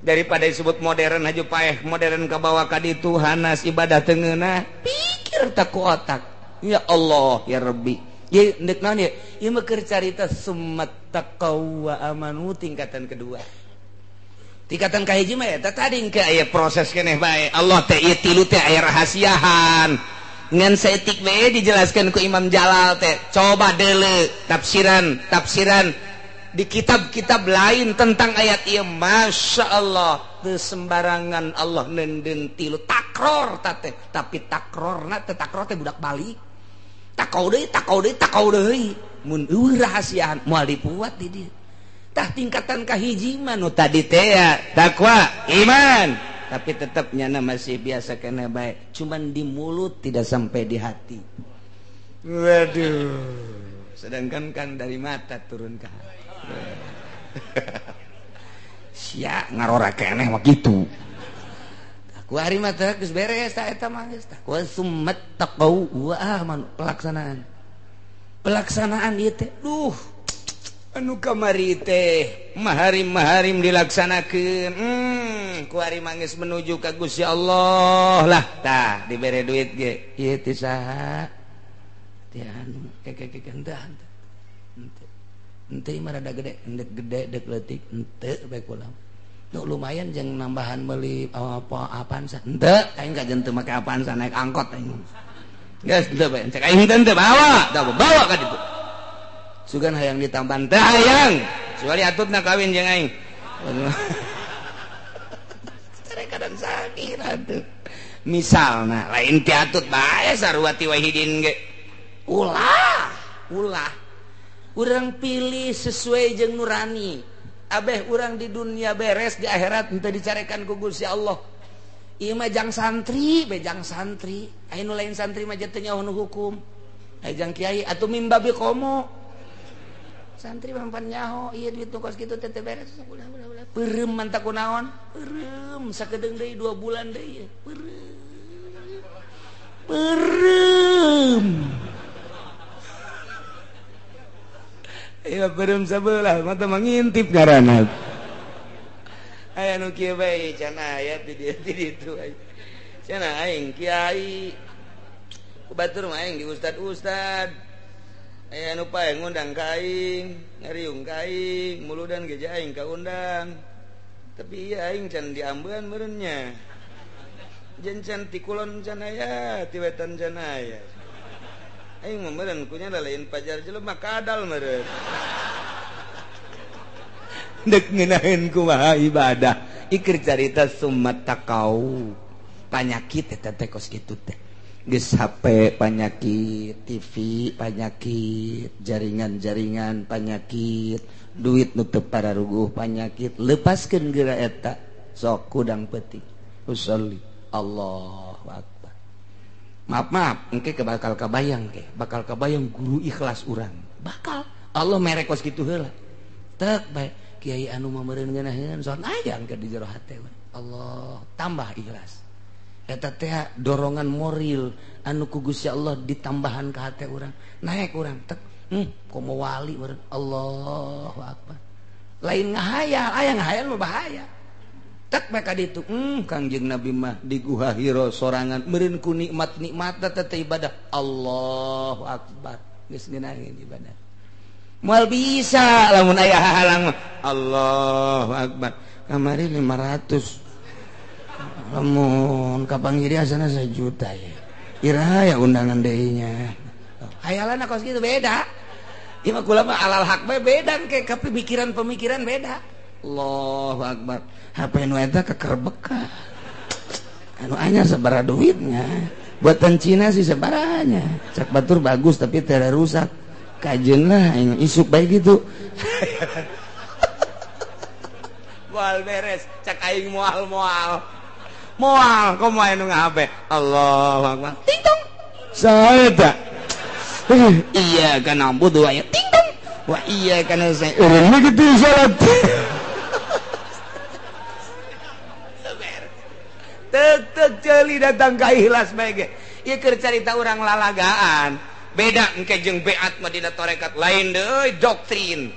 Daripada disebut modern haju paeh, modern kabawa ka ditu hanas ibadah teu ngeunah. Pikir tak ku otak. Ya Allah ya Rabbi. Ye ndek naon ye? Ieu mah keur carita summat taqwa amanu tingkatan kedua. Tingkatan kahiji mah eta tadi engke aya proses keneh bae. Allah teh ieu tilu teh aya rahasiaan. Ngan saeutik bae dijelaskeun ku Imam Jalal teh. Coba deuleu tafsiran di kitab-kitab lain tentang ayat ieu. Masya Allah teu sembarangan Allah nenden tilu takror teh. Tapi takrorna teh takror teh budak balik. Takau deui. Mun eueuh rahasiaan moal dipuat di dieu. Tah tingkatan kahiji mah nu tadi teh ya takwa, iman, tapi tetap nyana masih biasa kena baik, cuman di mulut tidak sampai di hati. Waduh, sedangkan kan dari mata turun ke hati. Sia ngarora keneh mah kitu. Ku hari mah teh geus beres ta eta mah geus tah. Wa summat taqau wa pelaksanaan ieu teh. Duh. Anu kamari teh maharim-maharim dilaksanakeun. Ku hari mah geus menuju ka Gusti Allah lah tah dibere duit ge. Ieu teh saha? Teh anu henteu. Ente mah rada gede, gede dek leutik, ente bae kula. Nu lumayan jeung nambahan meuli apa Avanza. Ente aing ka jeung teu make Avanza naik angkot aing. Geus teu bae, cek aing teu bawa, bawa ka ditu. Sugan hayang ditamban teh hayang. Kecuali atutna kawin jeung aing. Carekadan sakit atuh. Misalna lain ti atut bae sarwati wahidin ge. Ulah. Urang pilih sesuai jeung nurani. Abeh urang di dunia beres, di akhirat henteu dicarekan ku Gusti Allah. Ieu mah jang santri, bejang santri. Anu lain santri mah teu nyaho nu hukum. Jang kiai atuh mimba bi komo. Santri mah pan nyaho, ieu duit nu kos kitu teh beres. Ulah. Peureum manta kunaon? Peureum sakedeung deui 2 bulan deui. Peureum. Iya berem sabelah mata mangintip ngaranna. Aya nu kieu bae cenah aya di ditu. Cenah aing kiai. Ku batur mah aing di ustad. Aya nu pae ngundang ka aing, ngariung ka aing, muludan geus aing kaundang. Tapi ieu aing can diambeun meureun nya. Jen can ti kulon can aya, ti wetan can aya. Aing mah meureun kunya lain pajar jelema kadal meureun. Dek ngeunaheun kumaha ibadah. Ikir carita summat taqau. Panyakit eta teh kos kitu teh. Geus HP panyakit, TV panyakit, jaringan-jaringan panyakit, duit nu teu pararuguh panyakit. Lepaskeun geura eta sok kudang peuting. Usolli Allahu akbar. Maaf, engke bakal kabayang guru ikhlas urang. Bakal Allah mere kos kitu heula. Tek bae kiai anu mah meureun ngeunaheun soal aya engke di jero hate. Allah tambah ikhlas. Eta teh dorongan moral anu ku Gusti Allah ditambahan ka hate urang. Naek urang tek komo wali meureun. Allahu akbar. Lain ngahayal, aya ngahayal mah bahaya. Tak maka ditu Kangjeng Nabi mah di Guha Hiro sorangan meureun ku nikmat-nikmatna teh ibadah. Allahu akbar. Geus ngeunaheun ibadah. Moal bisa lamun aya halang mah Allahu akbar. Kamari 500. Lamun kapanggiri asana 1 juta ya. Iraha ya undangan deui nya. Hayalanna kos kitu beda. Ieu mah kula mah alal haq bae beda ke pemikiran beda. Allahu akbar. HP nu eta kekerbeka. Anu anyar sabaraha duitnya. Buatan Cina sih sabaranya. Cak batur bagus tapi teu rusak. Kajeun lah isuk bae gitu. Moal beres, cak aing moal. Moal komo anu ngahape. Allahu akbar. Ting tong. Saha eta? Iya kana budu aya ting tong. Wah iya kana saya. Urang mah kitu salat. Tek ceuli datang ka ikhlas bae ge. Ieu keur carita urang lalagaan. Beda engke jeung beat mah dina tarekat lain deui doktrin.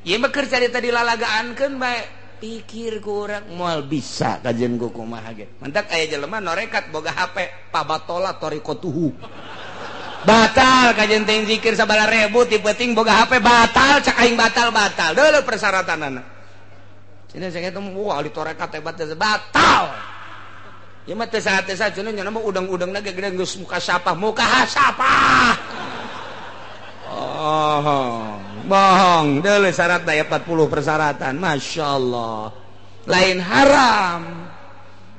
Ieu mah keur carita dilalagaankeun bae. Pikir ku urang moal bisa kajeun ku kumaha ge. Mantak aya jelema norekat boga HP pabatola torikotuhu. Batal kajeun teh zikir 9.000 ti peuting boga HP batal cak aing batal. Deuleu persyaratanana. Cenah saya kitu wah di tarekat teh batal. Ya mah teu saha-teu cenah nya mah udang-udangna ge gede geus muka sapah. Oh, bohong. Deuleu syarat aya 40 persyaratan. Masyaallah. Lain haram.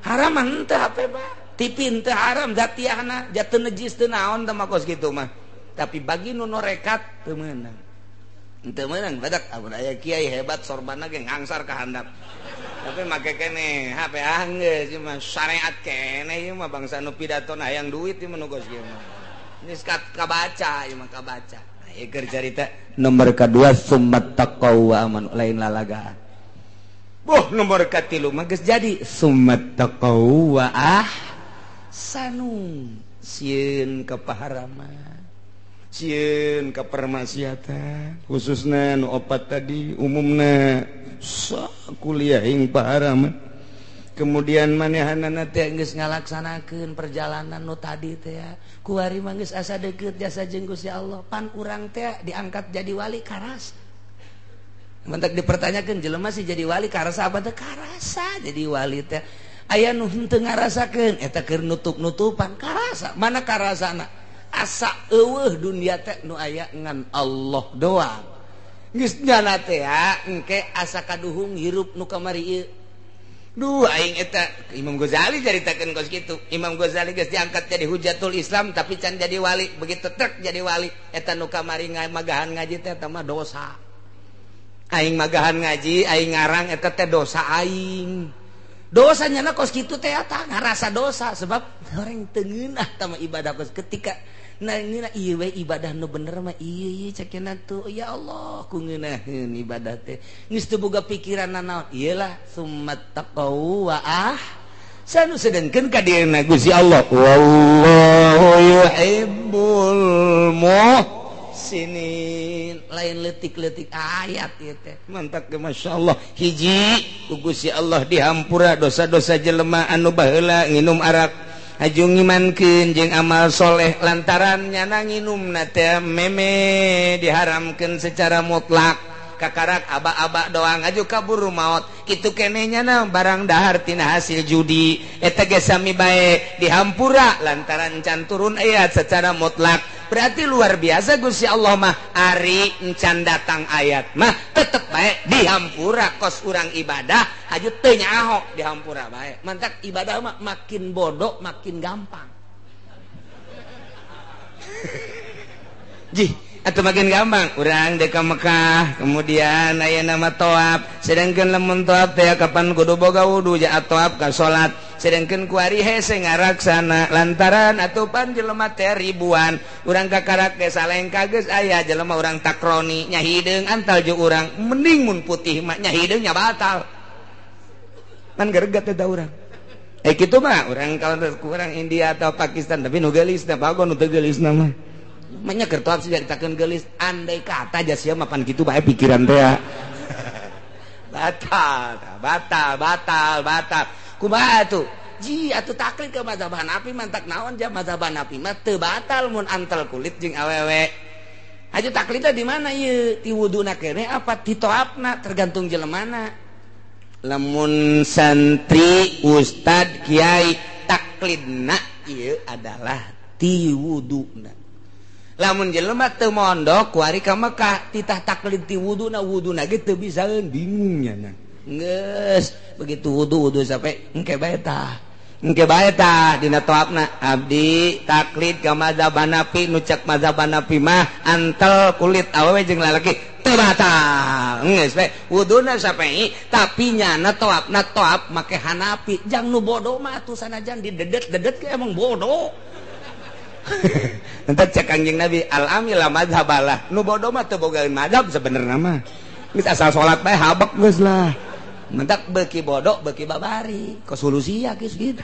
Haram mah henteu HP mah. TV henteu haram zatiahna, jatuh najis teu naon teh mah kos kitu mah. Tapi bagi nu norekat teu meunang. Henteu meunang badak amun aya kiai hebat sorbana ge ngangsar ka handap. tapi make kene HP geus cuma syariat kene ieu mah bangsa nu pidato hayang duit ieu nu gos ieu mah geus kabaca ieu mah kabaca ieu keur carita nomor kadua summat taqwa aman lain lalagaan nomor katilu mah geus jadi summat taqwa sanu sieun kapaharaman sieun kapermaksiatan khususna nu opat tadi umumna kuliah ing paharaman kemudian manehanana teh geus ngalaksanakeun perjalanan nu tadi teh kuari mah geus asa deukeut jasa jeung Gusti Allah pan urang teh diangkat jadi wali karas mentak dipertanyakeun jelema sih jadi wali karasa apa teh karasa jadi wali teh aya nu henteu ngarasakeun eta keur nutup-nutupan karasa mana karasana asa eueuh dunia teh nu aya ngan Allah doang geus nyana teh engke asa kaduhung hirup nu kamari ieu duh aing eta Imam Ghazali caritakeun kos kitu Imam Ghazali geus diangkat jadi hujatul Islam tapi can jadi wali begitu trek jadi wali eta nu kamari magahan ngaji teh eta mah dosa aing magahan ngaji aing ngarang eta teh dosa aing dosanya kos kitu teh eta ngarasa dosa sebab orang teu ngeunah tama ibadah kos ketika nah ini iya we ibadah nu bener mah iya cekena tuh ya Allah ku ngeunaheun ibadah teh geus teu boga pikiran naon iyalah summat taqwa sanu sedengkeun ka dieuna Gusti Allah wallahu yuhibbul muhsinin lain leutik-leutik ayat ieu teh mantap ge masyaallah hiji ku Gusti Allah dihampura dosa-dosa jelema anu baheula nginum arak hajung ngimankeun jeung amal soleh lantaran nyana nginumna teh meme diharamkeun secara mutlak kakarak aba-aba doang aju kaburu maot kitu keneh nyana barang dahar tina hasil judi eta ge sami bae dihampura lantaran can turun ayat secara mutlak berarti luar biasa Gusti Allah mah ari encan datang ayat mah tetep bae dihampura kos urang ibadah aju teu nyaho dihampura bae mantak ibadah mah makin bodoh makin gampang jih atau makin gampang urang dek ka Mekah kemudian aya nama toab sedangkeun lamun toab teh kapan kudu boga wudu ja toab ka salat sedangkeun kuari hese ngaraksana lantaran atupan jelema teh ribuan urang kakarak ge salengka geus aya jelema urang takroni nya hideung antal jeung urang mending mun putih mah nya hideung nya batal kan geregat teh urang kitu mah urang kalau urang India atau Pakistan tapi nu geulis teh bagon nu teu geulisna mah makanya kertoab sih ditakkeun geulis andai kata aja sia mapan kitu bae pikiran teh batal kumaha atuh ji atuh taklid ke mazhab Hanafi mantak naon ja mazhab Hanafi mah teu batal mun antel kulit jeung awewe aju taklidna di mana ieu ti wuduna keneh apa ti toapna tergantung jelemana lamun santri ustad kiai taklidna ieu adalah ti wuduna lamun jelema teu mondok kuari ka Mekah titah taklid ti wuduna ge teu bisaeun bingung nya geus begitu wudu sampai engke bae tah dina toapna abdi taklid ka mazhab Hanafi nu cek mazhab Hanafi mah antel kulit awewe jeung lalaki teu batal geus bae wuduna sampai tapi nyana toapna toap make Hanafi jang nu bodoh mah atuh sanajan didedet ke emang bodoh entar cek Kangjeng Nabi al-amila madhabalah nu bodoh mah teu bogaeun madhab sebenarnya mah geus asal salat bae habek geus lah mentak beuki bodoh beuki babari kos solusia geus gitu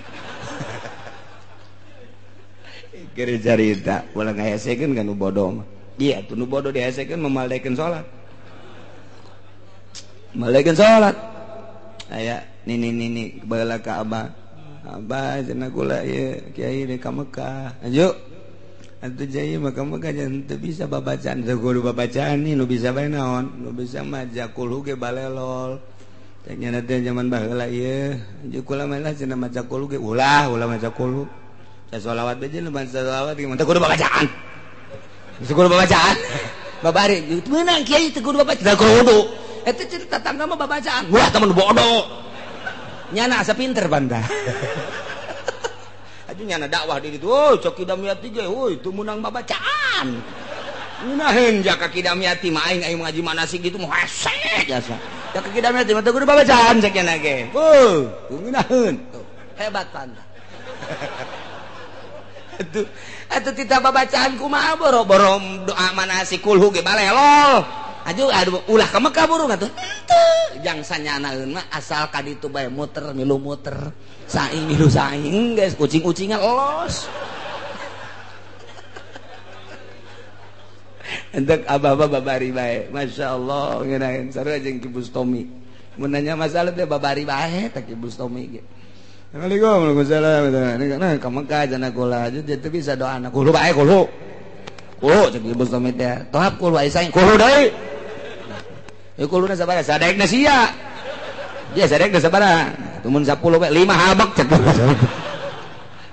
keur carita ulah ngahesekeun ka nu bodoh mah iya tuh nu bodoh dihesekeun memaldaikeun salat aya nini baheula ka abah cenah kula ieu kiai di ka Mekah ayo atuh jaya mah ka Mekah jangan teu bisa babacaan teu kudu babacaan nu bisa bae naon nu bisa mah jakul ge balelol cek nyana teh zaman baheula ieu aju kula mah cenah maca kul ge ulah maca kul sa sholawat bae jeung maca sholawat ge teu kudu babacaan babari meunang kiai teu kudu babacaan teu kudu eta cerita tangga mah babacaan wah temen bodoh nyana asa pinter banda aju nyana dakwah di ditu cok kidamiati ge itu menang babacaan ngunaheun ja ka kidamiati mah aing ngaji manasik gitu mah hese jasa da kekidamnya teh kudu babacaan sakiana ge ngeunaheun hebat panda atuh tita babacaan kumaha boro-boro doa manasik kulhu ge balelol aduh ulah ka Mekah burung atuh jang sanyanaeun mah asal ka ditu bae muter milu muter saing milu saing geus kucing-kucingan los entek abah-abah babari bae masyaallah ngeunaheun sarua jeung Ki Bustomi mun nanya masalah teh babari bae teh Ki Bustomi ge Assalamualaikum warahmatullahi wabarakatuh ka Mekah cenah kula jadi teu bisa doana kulo bae kulo cek Ki Bustomi teh tohap kulo bae saing kulo deui kuluna sabaraha sadekna sia dia sadekna sabaraha tumun 10 we 5 habak cek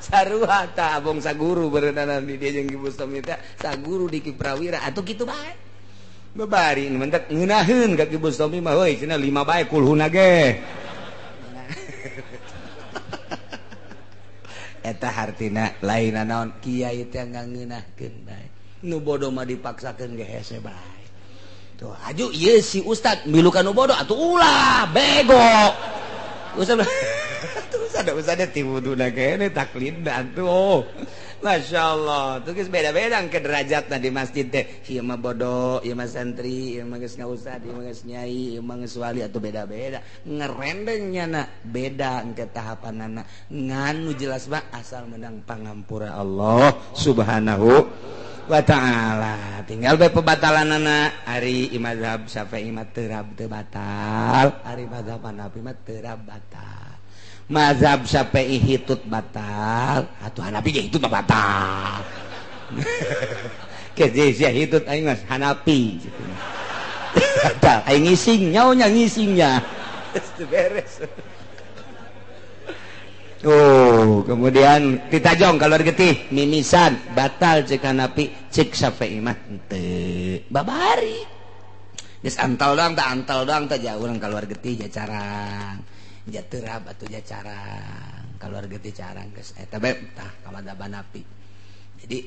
sarua ta abong saguru berenana di dia jeung Ki Bustomi teh saguru di Ki Prawira atuh kitu bae babari mentek ngeunaheun ka Ki Bustomi mah heuy cenah 5 bae kulhuna ge eta hartina lainna naon kiai teh ngangeunahkeun bae nu bodoh mah dipaksakeun ge hese bae tuh aju ieu si ustad milu ka nu bodoh atuh ulah bego ustad tuh ustad ti wuduna kene taklidna atuh masyaallah tuh geus beda-beda ke derajatna di masjid teh ieu mah bodoh ieu mah santri ieu mah geus ngaustad ieu mah geus nyai ieu mah geus wali atuh beda-beda ngerendengnya beda engke tahapanana nganu jelas mah asal menang pangampura Allah subhanahu wa ta'ala tinggal bae pebatalanana ari mazhab Syafi'i mah teu batal ari mazhab Hanafi mah teu batal mazhab Syafi'i hitut batal atuh Hanafi ge hitut mah batal ke sia hitut aing mah Hanafi batal aing ngising nyaonya ngisingnya teu beres kemudian ditajong kalau getih mimisan batal cek Hanafi cek Syafi'i mah teu babari geus antal doang teh ja urang kaluar getih ja carang ja teurab atuh ja carang kaluar getih carang geus eta bae tah ka madzhab Hanafi jadi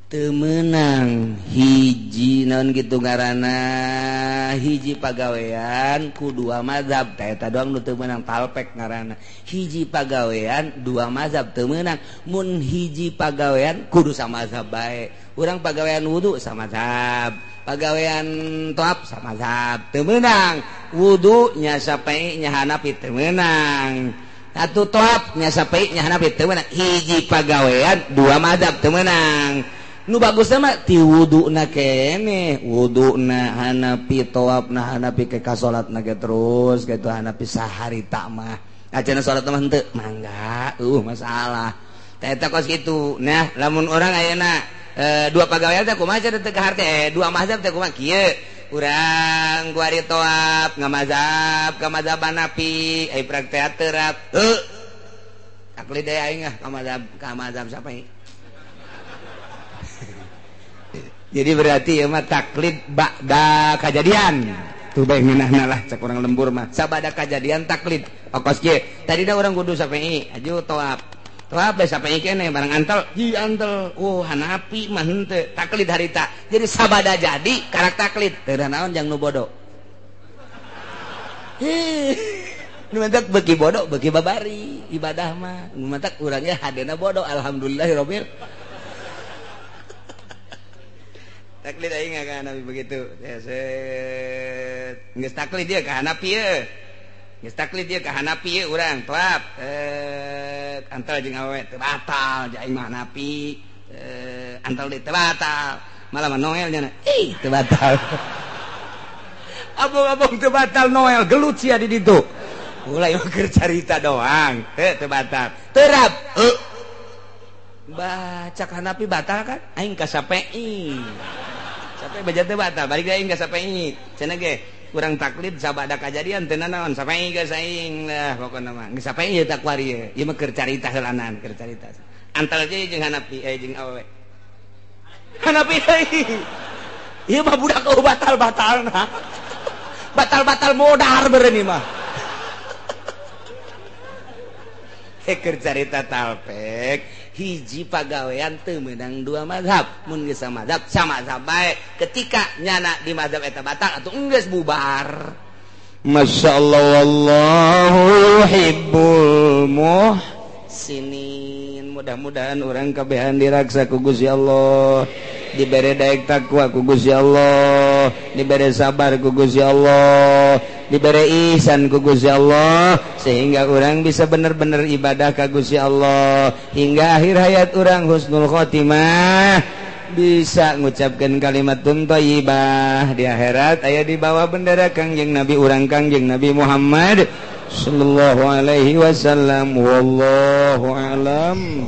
teu meunang hiji naon kitu ngaranna hiji pagawean ku dua mazhab tah eta doang nu teu meunang talpek ngaranna hiji pagawean dua mazhab teu meunang mun hiji pagawean kudu samazhab bae urang pagawean wudu samazhab pagawean toab samazhab teu meunang wudu nya Syafi'i nya Hanafi teu meunang atuh toab nya Syafi'i nya Hanafi teu meunang hiji pagawean dua mazhab teu meunang nu bagusna mah ti wuduna kene wuduna Hanafi toabna Hanafi ke ka salatna ge terus kitu Hanafi saharita mah acan salat mah henteu mangga masalah teh eta kos kitu nah lamun urang ayeuna dua pagawean teh kumaha teh teu kahar teh dua mazhab teh kumaha kieu urang ku ari toab ngamazhab ka mazhab Hanafi ai praktek terap taklid deui aing ka mazhab Syafi'i jadi berarti ya mah taklid ba'da kejadian tuh bae ngeunahna lah cek urang lembur mah sabada kejadian taklid okos kieu tadi da urang kudu Syafi'i aju toab bae Syafi'i keneh barang antel antel Hanafi mah henteu taklid harita jadi sabada jadi karak taklid teu naon jang nu bodoh nu mentak beuki bodoh beuki babari ibadah mah nu mentak urangnya hadena bodoh alhamdulillahirabbil taklid aing ka Hanafi begitu geus taklid dia ka Hanafi ye geus taklid dia ka Hanafi ye urang toab antal jeung awewe teu batal ja aing mah Hanafi antal deui teu batal malah mah Noel nya teu batal abong-abong teu batal Noel gelut sia di ditu mulai keur carita doang teu batal terap baca Hanafi batal kan aing ka Syafi'i Syafi'i baca teh batal balik aing ka Syafi'i cenah ge urang taklid sabada kajadian teu naon Syafi'i geus aing lah pokona mah geus Syafi'i tak wari ieu mah keur carita heulanan keur carita antal je jeung Hanafi jeung awewe Hanafi ieu mah budak batal-batalna batal-batal modar bereuni mah keur carita talpek hiji pagawean teu meunang dua mazhab mun geus samazhab samazhab bae ketika nyana di mazhab eta batal atuh geus bubar Masya Allah wallahu yuhibbul muhsinin. Mudah-mudahan orang kabehan diraksa ku Gusti Allah, diberi daek takwa ku Gusti Allah, diberi sabar ku Gusti Allah, diberi ihsan ku Gusti Allah, sehingga orang bisa benar-benar ibadah ka Gusti Allah hingga akhir hayat orang husnul khotimah, bisa ngucapkan kalimat thayyibah di akhirat aya di bawah bendera Kangjeng Nabi urang Kangjeng Nabi Muhammad sallallahu alaihi wasallam. Wallahu a'lam.